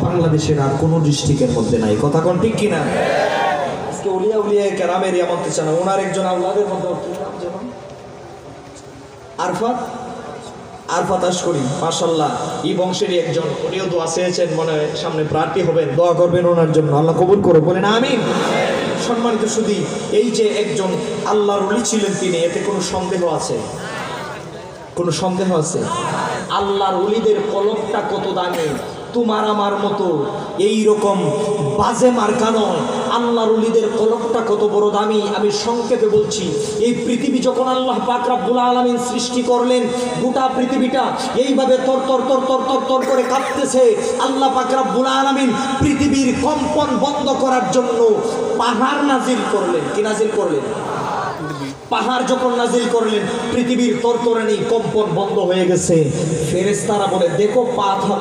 বাংলাদেশের আর কোনো ডিস্ট্রিক্টের মধ্যে নাই কথা কোন ঠিক কিনা আজকে উলিয়া কেরামের এমন কিছু না ওনার একজন আল্লাহদের মধ্যে আরফাত আশকরি মাশাআল্লাহ এই বংশেরই একজন উনিও দোয়া চেয়েছেন মনে সামনে প্রার্থী হবেন দোয়া করবেন ওনার জন্য আল্লাহ কবুল করে বলেন আমিন সম্মানিত সুধী এই যে একজন আল্লাহর ওলি ছিলেন তিনি এতে কোনো সন্দেহ আছে আল্লাহর ওলিদের কলবটা কত দামি তোমার আমার মতো এই রকম বাজে মার্কা নয় আল্লাহর ওলিদের কলবটা কত বড় দামি আমি সংক্ষেপে বলছি এই পৃথিবী যখন আল্লাহ পাক রব্বুল আলামিন সৃষ্টি করলেন গোটা পৃথিবীটা এইভাবে তর করে কাঁপতেছে আল্লাহ পাক রব্বুল আলামিন পৃথিবীর কম্পন বন্ধ করার জন্য পাহাড় নাজিল করলেন কি নাজিল করলেন পাহাড় যখন নাজিল করলেন পৃথিবীর তরতরানি কম্পন বন্ধ হয়ে গেছে ফেরেশতারা বলে দেখো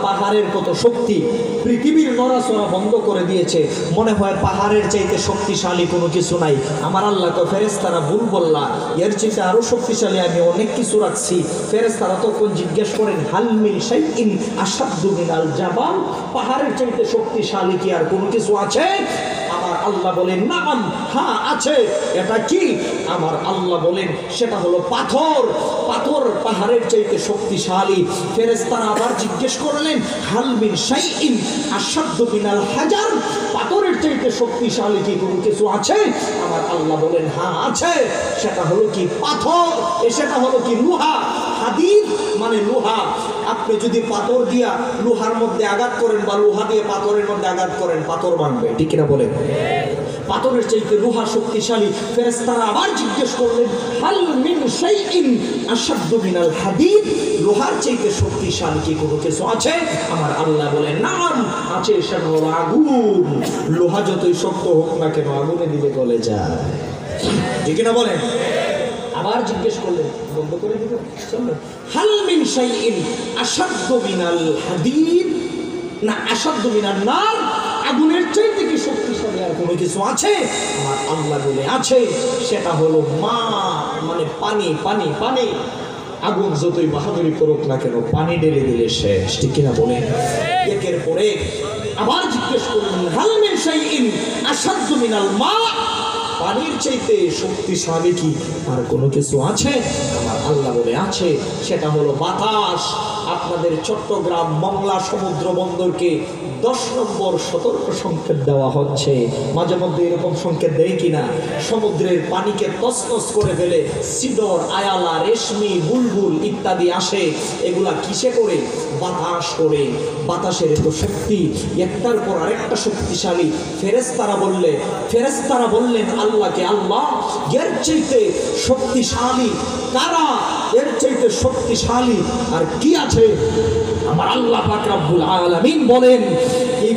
পাহাড়ের কত শক্তি পৃথিবীর নড়াচড়া বন্ধ করে দিয়েছে মনে হয় পাহাড়ের চাইতে শক্তিশালী কোনো কিছু নাই আমার আল্লাহ তো ফেরেশতারা ভুল বললা এর চাইতে আরো শক্তিশালী আমি অনেক কিছু রাখছি ফেরেশতারা তখন জিজ্ঞেস করেন হাল মিন শাইইন আশাদ্দু মিনাল জাবাল পাহাড়ের চাইতে শক্তিশালী কি আর কোনো কিছু আছে আমার আল্লাহ বলেন নাম হ্যাঁ আছে এটা কি আমার আল্লাহ বলেন সেটা হলো পাথর পাহাড়ের চাইতে শক্তিশালী ফেরেশতারা আবার জিজ্ঞেস করলেন হাল মিন শাইইন আশাদ্দু মিনাল হাজার পাথরের চাইতে শক্তিশালী কি কোনো কিছু আছে আমার আল্লাহ বলেন হ্যাঁ আছে সেটা হলো কি পাথর সেটা হলো কি লোহা হাদিদ মানে লোহা আপনি যদি পাথর দিয়া লোহার মধ্যে আঘাত করেন বা লোহা দিয়ে পাথরের মধ্যে আঘাত করেন পাথর ভাঙবে ঠিক কিনা বলেন পাথরের চাইতে লোহা শক্তিশালী ফেরেশতারা আবার জিজ্ঞেস করলেন হাল মিন শাইইন আশাদ্দু মিনাল হাদিদ লোহার চাইতে শক্তিশালী কি কোনো কিছু আছে আমার আল্লাহ বলেন নাম আছে সেটা হলো আগুন লোহা যতই শক্ত হোক না কেন আগুনে দিলে গলে যায় ঠিক কিনা বলেন আবার জিজ্ঞেস করলেন বন্ধ করে দিবেন হাল মিন শাইইন আশাদ্দু মিনাল হাদিদ না আশাদ্দু মিনান নার আগুনের চাইতে কি শক্তিশালী শক্তিশালী আর কোনো কিছু আছে? আমার আল্লাহ বলে আছে, সেটা হলো মা, মানে পানি। পানি পানি আগুন যতই বাহাদুরি করুক না কেন, পানি ঢেলে দিলে শেষ, ঠিক কিনা বলেন? একের পর এক আবার জিজ্ঞেস করলেন, হাল মিন শাইইন আশাদ্দু মিনাল মা, পানির চাইতে শক্তিশালী কি আর কোনো কিছু আছে? আমার আল্লাহ বলে আছে, সেটা হলো বাতাস। আপনাদের চট্টগ্রাম মংলা সমুদ্র বন্দরকে 10 নম্বর সতর্ক সংকেত দেওয়া হচ্ছে। মাঝে মধ্যে এরকম সংকেত দেয় কিনা, সমুদ্রের পানিকে তছনছ করে ফেলে সিডর, আয়ালা, রেশমি, বুলবুল ইত্যাদি আসে। এগুলা কিসে করে? বাতাস করে। বাতাসের এত শক্তি, একটার পর আরেকটা শক্তিশালী। ফেরেশতারা বললেন আল্লাহকে, আল্লাহ এর চাইতে শক্তিশালী কারা? এর চাইতে শক্তিশালী আর কি আছে? আমার আল্লাহ পাক রব্বুল আলামিন বলেন, এই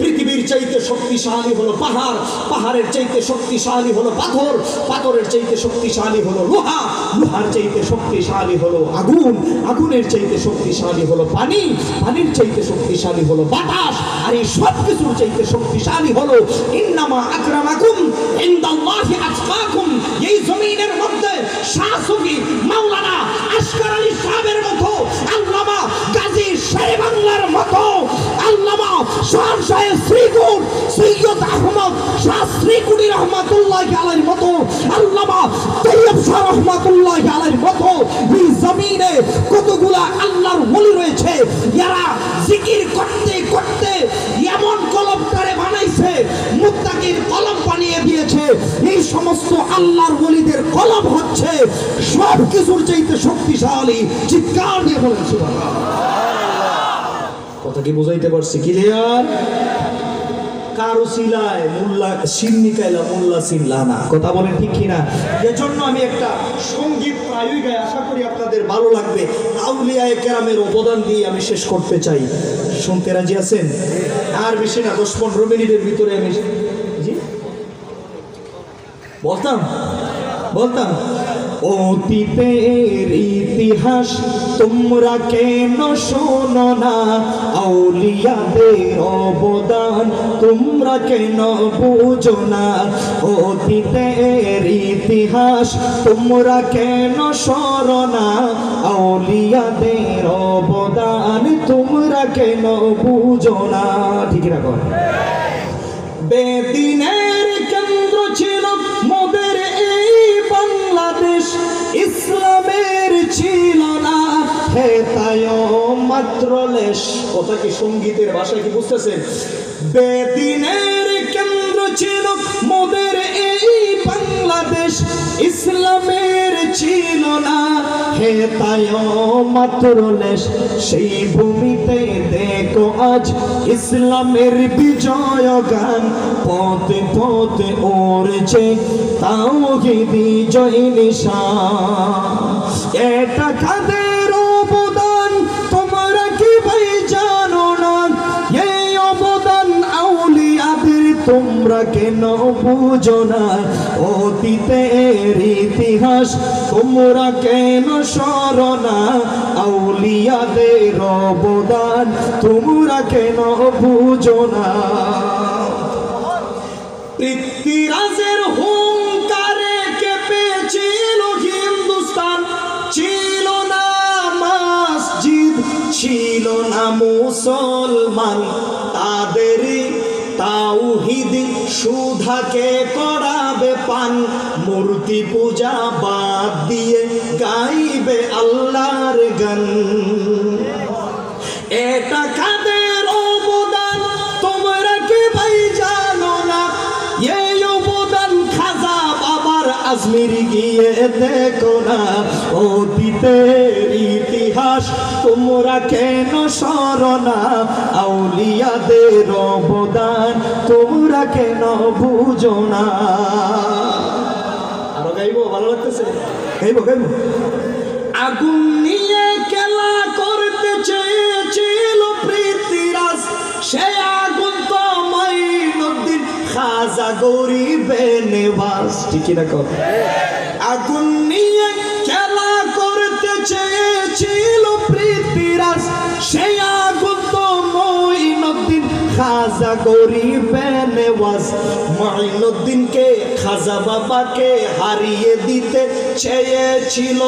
পৃথিবীর চাইতে শক্তিশালী হলো পাহাড়, পাহাড়ের চাইতে শক্তিশালী হলো পাথর, পাথরের চাইতে শক্তিশালী হলো লোহা, লোহার চাইতে শক্তিশালী হলো আগুন, আগুনের চাইতে শক্তিশালী হলো পানি, পানির চাইতে শক্তিশালী হলো বাতাস, আর এই সব কিছুর চাইতে শক্তিশালী হলো ইন্নামা আকরামাকুম ইনদাল্লাহি আতকাকুম। এই জমিনের মধ্যে শাহ সুফি মাওলানা আশকার আলী সাহেবের মতো, আল্লামা গাজী শেরে বাংলার মতো, আল্লামা শাহ শ্রীকুট সৈয়দ আহমদ শাহ শ্রীকুটি রহমাতুল্লাহি আলাইহির মতো, আল্লামা তৈয়ব শাহ রহমাতুল্লাহি আলাইহির মতো এই জমিনে কতগুলা আল্লাহর ওলি রয়েছে। এরা জিকির করতে করতে এমন কলমটারে বানাইছে, মুত্তাকির কলম বানিয়ে দিয়েছে। এই সমস্ত আল্লাহর ওলিদের কলম হচ্ছে সব কিছুর চাইতে শক্তিশালী। চিৎকার দিয়ে বলেন সুবহানাল্লাহ। কথা কি বুঝাইতে পারছি? ক্লিয়ার? কারো সিলায় মোল্লা সিন্নি কাইলা, মোল্লা সিনলা না। কথা বলেন ঠিক কিনা? এজন্য আমি একটা সঙ্গীত প্রায়ই গাই, আশা করি আপনাদের ভালো লাগবে। আউলিয়ায়ে কেরামের অবদান দিয়ে আমি শেষ করতে চাই। শুনতে রাজি আছেন? আর বেশি না, 10-15 মিনিটের ভিতরে আমি জি বলতাম অতীতের ইতিহাস তোমরা কেন শোনো না, আউলিয়াদের অবদান তোমরা কেন বুঝো না। অতীতের ইতিহাস তোমরা কেন শোনো না, আউলিয়াদের অবদান তোমরা কেন বুঝো না। ঠিক রাখো। বেদিনের কেন্দ্র ছিল মোদের এই বাংলাদেশ, ইসলামের ছিল না হে তাই মাত্র লেশ। কথা কি সঙ্গীতের ভাষায় কি বুঝতেছেন? বেদিনের কেন্দ্র ছিল মোদের এই বাংলাদেশ, ইসলামের ছিল না হে তাই মাত্র লেশ। সেই ভূমিতে দেখো আজ ইসলামের বিজয় গান, পথে পথে ওরছে তাওহীদি জয় নিশান। এটা কাদের অবদান তোমরা কি ভাই জানো না? এই অবদান আউলিয়াদের তোমরা কেন বুঝো না? অতীতের ইতিহাস তোমরা কেন সরো না, আউলিয়াদের অবদান তোমরা কেন বুঝো না। পৃথ্বীরাজের হুঙ্কারে কেঁপেছিল হিন্দুস্তান, ছিল না মসজিদ, ছিল না মুসলমান, তাদের তাওহীদ সুধাকে করাবে পান, মূর্তি পূজা বাদ দিয়ে গাইবে আল্লাহর গান। এটা কাদের অবদান তোমরা কি ভাই জানো না? এই অবদান খাজা বাবার আজমির গিয়ে দেখো না। অতীতের ইতিহাস তোমরা কেন সরো না, আউলিয়াদের অবদান তোমরা কেন বুঝো না। আরো গাইবো? ভালো লাগতেছে? গাইবো। আগুন নিয়ে খেলা করতে চেয়েছিল পৃথ্বীরাজ, সে আগুন তো মাইনুদ্দিন খাজা গরিবে নেওয়াজ। ঠিক না কথা? আগুন নিয়ে খেলা করতে চেয়েছিল পৃথ্বীরাজ, সে আগুন তো মাইনুদ্দিন খাজা গরিবে নেওয়াজ। মঈনুদ্দিনকে খাজা বাবাকে হারিয়ে দিতে চেয়েছিল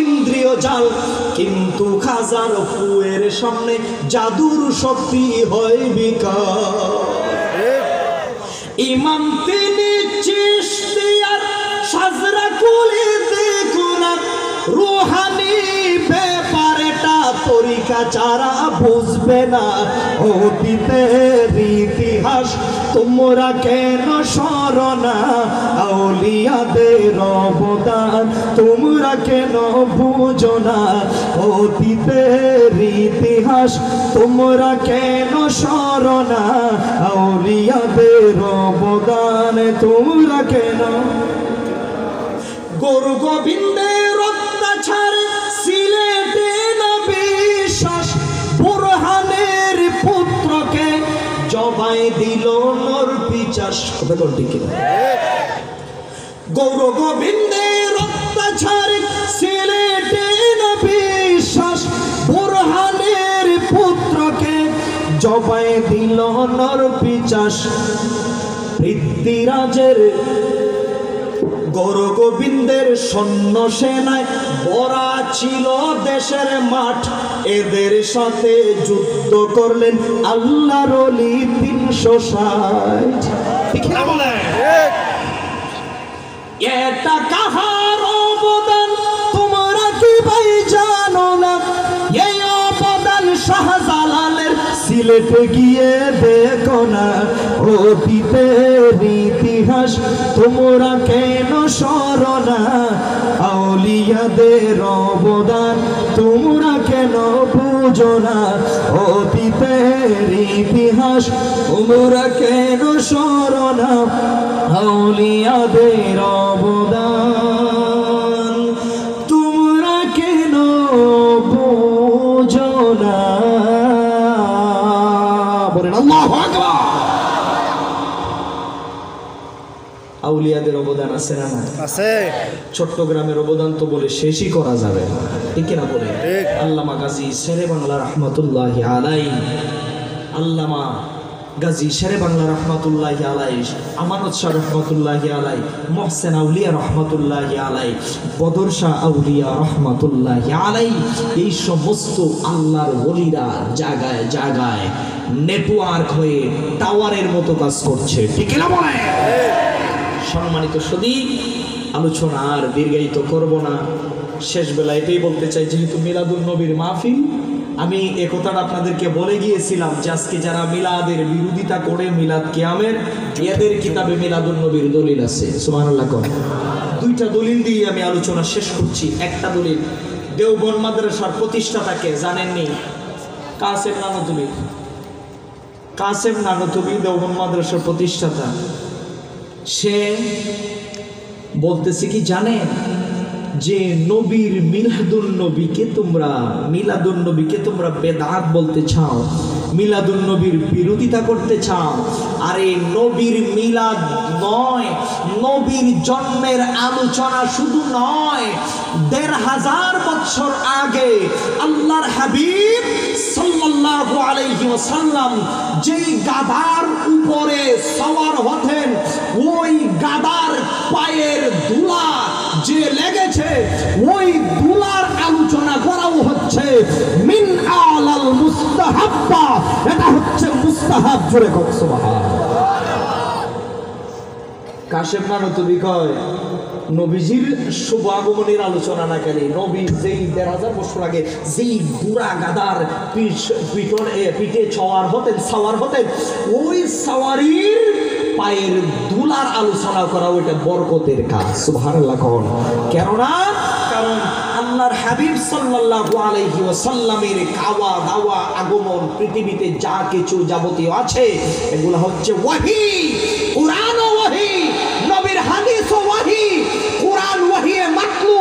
ইন্দ্রিয় জাল, কিন্তু খাজার ফুয়ের সামনে জাদুর শক্তি হয় বিকার। ইমাম তিনি চিশতিয়ার সাজরা কুলি দেখুনার রুহানি ব্যাপারটা তরিকা ছাড়া বুঝবে না। অতীতের ইতিহাস তোমরা কেন স্মরণা, আউলিয়াদের অবদান তোমরা কেন বুঝো না। অতীতের ইতিহাস তোমরা কেন স্মরণা, আউলিয়াদের অবদান তোমরা কেন। গুরু গোবিন্দের অত্যাচারে সিলেটে না বিশ্বাস, বুরহানের পুত্রকে জবাই দিল নর পিচাস। কথা বল ঠিক কিনা? গুরু গোবিন্দের অত্যাচারে সিলেটে না বিশ্বাস, বুরহানের পুত্রকে জবাই দিল নর পিচাস। পৃথ্বীরাজের গৌর গোবিন্দের সৈন্য সেনায় ভরা ছিল দেশের মাঠ, এদের সাথে যুদ্ধ করলেন আল্লাহর ওলি 360। ঠিক না বলে? এটা কাহার অবদান তোমরা কি ভাই জানো না? এই অবদান শাহজালালের, সিলেটে গিয়ে দেখো না। অতীতের ইতিহাস তোমরা কেন স্মরণা, আউলিয়াদের অবদান তোমরা কেন বুঝো না। অতীতের ইতিহাস তোমরা কেন স্মরণা, আউলিয়াদের অবদান তোমরা কেন বুঝো না। বলেন আল্লাহু আকবার। আউলিয়াদের অবদান আছে না? আছে। চট্টগ্রামের অবদান তো বলে শেষই করা যাবে না, ঠিক না বলে? আল্লামা গাজী শেরে বাংলা রহমাতুল্লাহি আলাইহি, আল্লামা গাজী শেরে বাংলা রহমাতুল্লাহি আলাইহি, আমানত শাহ রহমাতুল্লাহি আলাইহি, মোহসেন আউলিয়া রহমাতুল্লাহি আলাইহি, বদর শাহ আউলিয়া রহমাতুল্লাহি আলাইহি, এই সমস্ত আল্লাহর ওলিরা জায়গায় জায়গায় নেটওয়ার্ক হয়ে টাওয়ারের মতো কাজ করছে, ঠিক না বলে? সম্মানিত সুধী, আলোচনা আর দীর্ঘায়িত করব না। শেষ বেলা এটাই বলতে চাই, যেহেতু মিলাদুন নবীর মাহফিল, আমি এ কথাটা আপনাদেরকে বলে গিয়েছিলাম যে আজকে যারা মিলাদের বিরোধিতা করে মিলাদ কিয়ামের, এদের কিতাবে মিলাদুন নবীর দলিল আছে। সুবহানাল্লাহ। দুইটা দলিল দিয়ে আমি আলোচনা শেষ করছি। একটা দলিল, দেওবন্দ মাদ্রাসার প্রতিষ্ঠাতাকে জানেননি? কাসেম নানতুবি। কাসেম নানতুবি দেওবন্দ মাদ্রাসার প্রতিষ্ঠাতা। সে বলতেছে কি জানেন, যে নবীর মিলাদুন নবীকে তোমরা বেদাত বলতে চাও, মিলাদুন নবীর বিরোধিতা করতে চাও। আরে নবীর মিলাদ নয়, নবীর জন্মের আলোচনা শুধু নয়, ১৫০০ বছর আগে আল্লাহর হাবিব সাল্লাল্লাহু আলাইহি ওয়াসাল্লাম যেই গাধার উপরে সওয়ার হতেন, ওই গাধার পায়ের ধুলা যে লেগেছে, ওই ধুলার আলোচনা করাও হচ্ছে মিন আলাল মুস্তাহাব্বা। এটা হচ্ছে মুস্তাহাব। জোরে কও সুবহানাল্লাহ। কাশেম নানতুবি কয়, নবীজির শুভ আগমনের আলোচনা না করে, নবীর যেই ১৫০০ বছর আগে যেই বুড়া গাদার পিঠে সওয়ার হতেন, ওই সওয়ারির পায়ের ধুলার আলোচনা করা ওইটা বরকতের কাজ। সুবহানাল্লাহ। কেননা কারণ আল্লাহর হাবিব সাল্লাল্লাহু আলাইহি ওয়াসাল্লামের খাওয়া দাওয়া আগমন পৃথিবীতে যা কিছু যাবতীয় আছে এগুলো হচ্ছে ওয়াহি। কুরআন ও ওয়াহি, নবীর হাদিস ও ওয়াহি। কুরআন ওয়াহি মাতলু,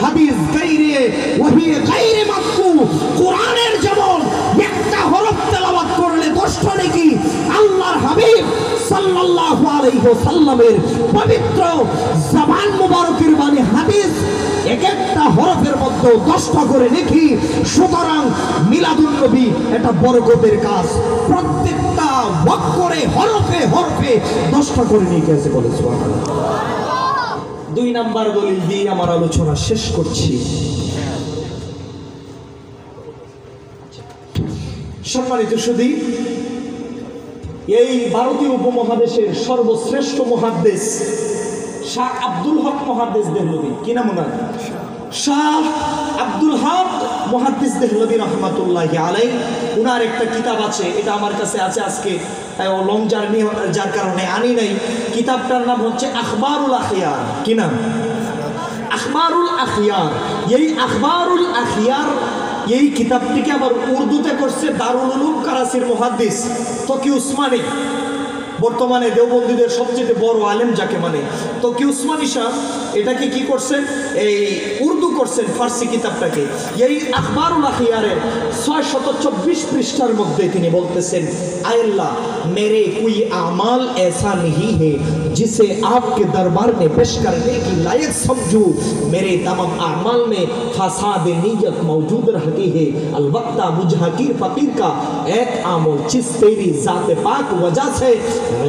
হাদিস গায়রে ওয়াহি গায়রে মাতলু। কুরআনের যেমন একটা হরফ তেলাওয়াত করলে 10টা নেকি, আল্লাহর হাবিব সাল্লাল্লাহু আলাইহি ওয়াসাল্লামের পবিত্র জবান মুবারকের বাণী হাদিস এক একটা হরফের মধ্যে 10টা করে নেকি। সুতরাং মিলাদুন নবী এটা বরকতের কাজ। প্রত্যেকটা প্রত্যেকটা অক্ষরে হরফে হরফে 10টা করে নিয়ে গেছে বলে সুবহানাল্লাহ। 2 নাম্বার দলিল দিয়ে আমার আলোচনা শেষ করছি। সম্মানিত সুধী, এই ভারতীয় উপমহাদেশের সর্বশ্রেষ্ঠ মুহাদ্দিস শাহ আব্দুল হক মুহাদ্দিস দেহলভী, কি নাম ওনার? শাহ আব্দুল হক মুহাদ্দিস দেহলভী রহমাতুল্লাহি আলাইহি। ওনার একটা কিতাব আছে, এটা আমার কাছে আছে, আজকে লং জার্নি যার কারণে আনি নাই। কিতাবটার নাম হচ্ছে আখবারুল আখিয়ার। কি নাম? আখবারুল আখিয়ার। এই আখবারুল আখিয়ার এই কিতাবটিকে আবার উর্দুতে করছে দারুল উলুম করাচির মুহাদ্দিস তকি উসমানী, বর্তমানে দেওবন্দীদের সবচেয়ে বড় আলেম যাকে মানে তকি উসমানী শাহ, এটাকে কি করছেন, এই উর্দু করছেন ফার্সি কিতাবটাকে। এই আখবারুল আখিয়ারের 624 পৃষ্ঠার মধ্যে তিনি বলতেছেন, আয় আল্লাহ मेरे कोई आमाल ऐसा नहीं है जिसे आपके दरबार में पेश करने की लायक समझूं। मेरे तमाम आमाल में फसाद नीयत मौजूद रहती है। अलबत्ता मुझ हकीर फकीर का एक आमल जिस तेरी जात पाक वजह से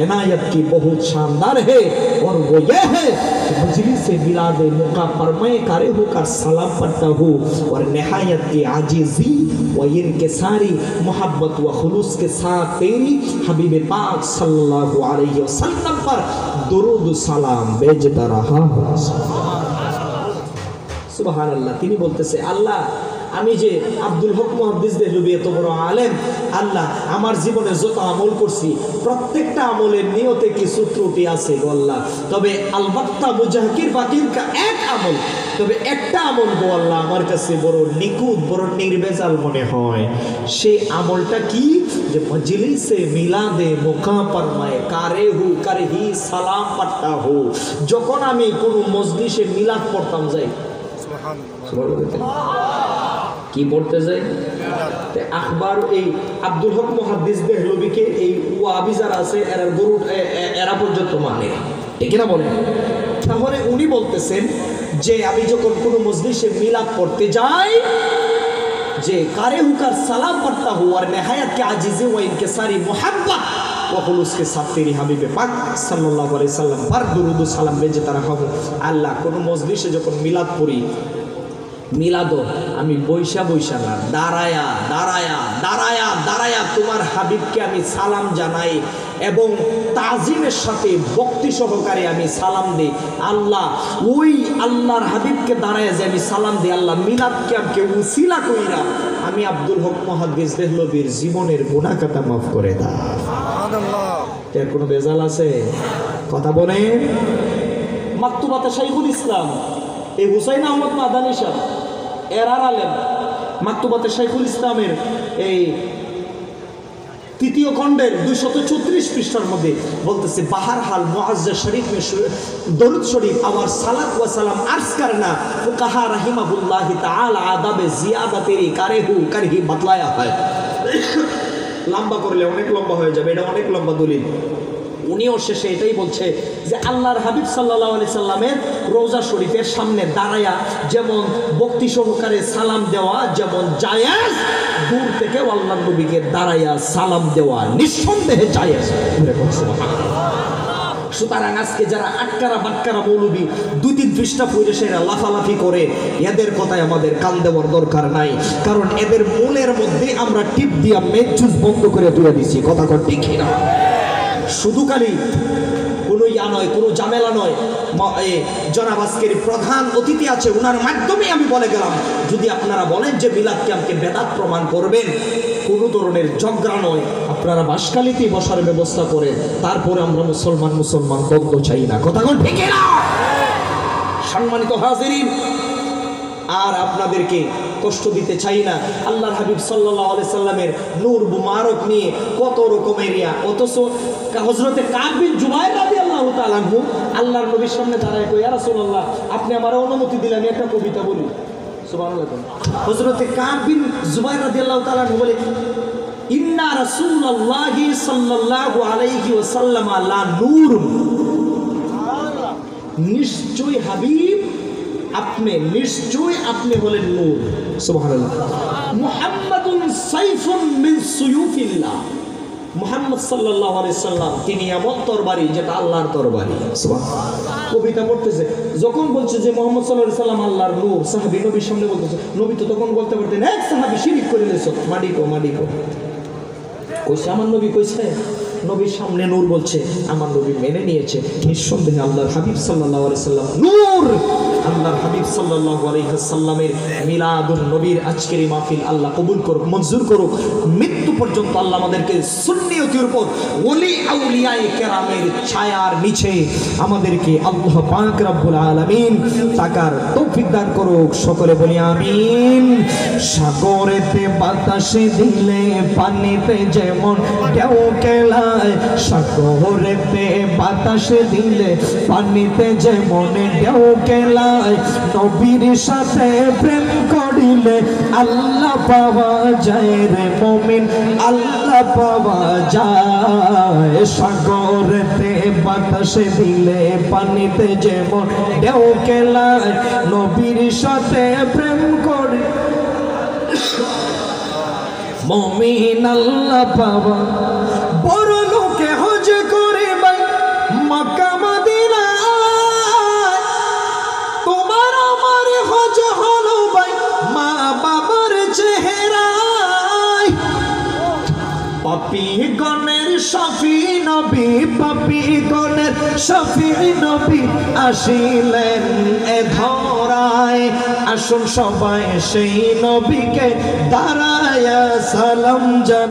इनायत की बहुत शानदार है, और वो ये है कि मजलिस से मिलाद मौका पर मैं करे होकर सलाम पढ़ता हूँ और नहायत की आजिज़ी व इनके सारी मोहब्बत व खुलूस के साथ तेरी हबीब पाक सल्लल्लाहु अलैहि वसल्लम पर दुरूद सालाम भेजता रहा हूँ। सुबहानाल्लाह। তিনি বলতেছে, আল্লাহ আমি যে আব্দুল হক মুহাদ্দিস দেহলভী এত বড় আলেম, আল্লাহ আমার জীবনে যত আমল করছি প্রত্যেকটা আমলের নিয়তে কিছু ত্রুটি আছে গো আল্লাহ, তবে আলবাত্তা মুজাহির ফাকির কা এক আমল, তবে একটা আমল গো আল্লাহ আমার কাছে বড় নিখুঁত, বড় নির্ভেজাল মনে হয়। সেই আমলটা কি? যে মজলিসে মিলাদে মুকা পর मैं কারে হু করহি সালাম পড়তা হু। যখন আমি কোনো মজলিসে মিলাদ পড়তাম যাই, কি পড়তে যাই, আখবার এই আব্দুল হক মুহাদ্দিস দেহলভীকে এই ওয়াহাবি যারা আছে এরা পর্যন্ত মানে, ঠিক না বলে? তাহলে উনি বলতেছেন যে আমি যখন কোনো মজলিসে মিলাদ পড়তে যাই, যে কারে হুকার সালাম পড়তা হু আর নেহায়াত কে আজিজি ওয়া ইনকিসারি মুহাব্বত व खुलूस के साथ तेरी हबीब पाक सल्लल्लाहु अलैहि वसल्लम पर दुरूद सालाम भेजता रहा हूँ। আল্লাহ কোনো মজলিসে যখন মিলাদ পড়ি, মিলাদো আমি বৈশা বৈশা না, দাঁড়ায়া দাঁড়ায়া দাঁড়ায়া দাঁড়ায়া তোমার হাবিবকে আমি সালাম জানাই এবং তাজিমের সাথে ভক্তি সহকারে আমি সালাম দিই। আল্লাহ ওই আল্লাহর হাবিবকে দাঁড়ায় যে আমি সালাম দিই, আল্লাহ মিলাদকে আমাকে উসিলা কইরা আমি আব্দুল হক মুহাদ্দিস দেহলভীর জীবনের গুনাহ খাতা মাফ করে দাও। সুবহানাল্লাহ। এর কোনো বেজাল আছে? কথা বলেন। মাকতুবাতে শাইখুল ইসলাম এই হুসাইন আহমদ মাদানী সাহেব এরার আলেম, মাকতুবাতে শাইখুল ইসলামের এই 3য় খণ্ডের 234 পৃষ্ঠার মধ্যে বলতেছে, বাহারহাল মুআজ্জাজ শরীফ में दरूद शरीफ और सलात व सलाम अर्ज करना फुकाहा रहिमहुल्लाह ताला आदाब जियादा तेरी करे हु कर ही बतलाया है। লম্বা করলে অনেক লম্বা হয়ে যাবে, এটা অনেক লম্বা দলিল। উনিও শেষে এটাই বলছে যে আল্লাহর হাবিব সাল্লাল্লাহু আলাইহি সাল্লামের রওজা শরীফের সামনে দাঁড়ায়া যেমন ভক্তি সহকারে সালাম দেওয়া যেমন জায়েজ, দূর থেকে আল্লাহর নবীকে দাঁড়ায়া সালাম দেওয়া নিঃসন্দেহে জায়েজ। সুতরাং আজকে যারা আটকারা বাটকারা মৌলবী 2-3 পৃষ্ঠা পড়ে সেরা লাফালাফি করে, এদের কথায় আমাদের কান দেওয়ার দরকার নাই, কারণ এদের মূলের মধ্যে আমরা টিপ দিয়া মেজুস বন্ধ করে তুলে দিছি। কথা কর ঠিক না? শুধু খালি কোনো ইয়া নয়, কোনো ঝামেলা নয়। জনাব আজকের প্রধান অতিথি আছে, ওনার মাধ্যমে আমি বলে গেলাম, যদি আপনারা বলেন যে মিলাদ ক্যাম্পকে বেদাত প্রমাণ করবেন, কোনো ধরনের ঝগড়া নয়, আপনারা বাসকালিতেই বসার ব্যবস্থা করেন, তারপরে আমরা মুসলমান দ্বন্দ্ব চাই না। কথা কোন ঠিক না? সম্মানিত হাজিরিন, আর আপনাদেরকে কষ্ট দিতে চাই না। আল্লাহর হাবিব সাল্লাল্লাহু আলাইহি সাল্লামের নূর মুবারক নিয়ে কত রকমের ইয়া, অথচ হযরতে কাব বিন জুবাইর রাদিয়াল্লাহু তাআলা আনহু আল্লাহর নবীর সামনে দাঁড়ায় কই, ইয়া রাসূলুল্লাহ আপনি আমার অনুমতি দিলে আমি একটা কবিতা বলি। সুবহানাল্লাহ। হযরতে কাব বিন জুবাইর রাদিয়াল্লাহু তাআলা আনহু বলে, ইন্না রাসূলুল্লাহি সাল্লাল্লাহু আলাইহি ওয়াসাল্লাম লা নূর, নিশ্চয় হাবিব আপনি, নিশ্চয় আপনি হলেন নূর। সুবহানাল্লাহ। মুহাম্মাদুন সাইফুন মিন সুয়ুফিল্লাহ, মুহাম্মদ সাল্লাল্লাহু আলাইহি সাল্লাম তিনি এমন তরবারি যেটা আল্লাহর তরবারি। কবিতা পড়তেছে, যখন বলছে যে মুহাম্মদ সাল্লাল্লাহু আলাইহি সাল্লাম আল্লাহর নূর, সাহাবী নবীর সামনে বলতেছে, নবী তো তখন বলতে পারতেন এক সাহাবী শিরিক করে দিয়েছ, মাডিকো কইছে আমার নবী, কইছে নবীর সামনে নূর বলছে, আমার নবী মেনে নিয়েছে। নিঃসন্দেহে আল্লাহর হাবিব সাল্লাল্লাহু আলাইহি সাল্লাম নূর। আল্লাহর হাবিব সাল্লাল্লাহু আলাইহি সাল্লামের মিলাদুন নবীর আজকের এই মাহফিল আল্লাহ কবুল করুক, মঞ্জুর করুক। মৃত্যু পর্যন্ত আল্লাহ আমাদেরকে সুন্নিয়তের উপর ওলি আউলিয়ায়ে কেরামের ছায়ার নিচে আমাদেরকে আল্লাহ পাক রব্বুল আলামিন তাকার তৌফিক দান করুক। সকলে বলি আমিন। সাগরেতে বাতাসে দিলে পানিতে যেমন ঢেউ খেলায়, সাগরেতে বাতাসে দিলে পানিতে যেমন ঢেউ খেলায়, নবীর সাথে প্রেম করিলে আল্লাহ পাওয়া যায় রে মুমিন, আল্লাহ পাওয়া যায়। সাগরেতে বাতাসে দিলে পানিতে যেমন ঢেউ খেলায়, নবীর সাথে প্রেম করি মুমিন আল্লাহ পাওয়া। বড় লোকে হজ করে ভাই মক্কা মদিনা, তোমার আমার হজ হলো ভাই মা বাবার চেহারায়। পাপী গণের শফি নবী, পাপী গণের শফি নবী আসিলেন এ ধরায়। আসুন সবাই সেই নবীকে দাঁড়ায়া সালাম জানাই।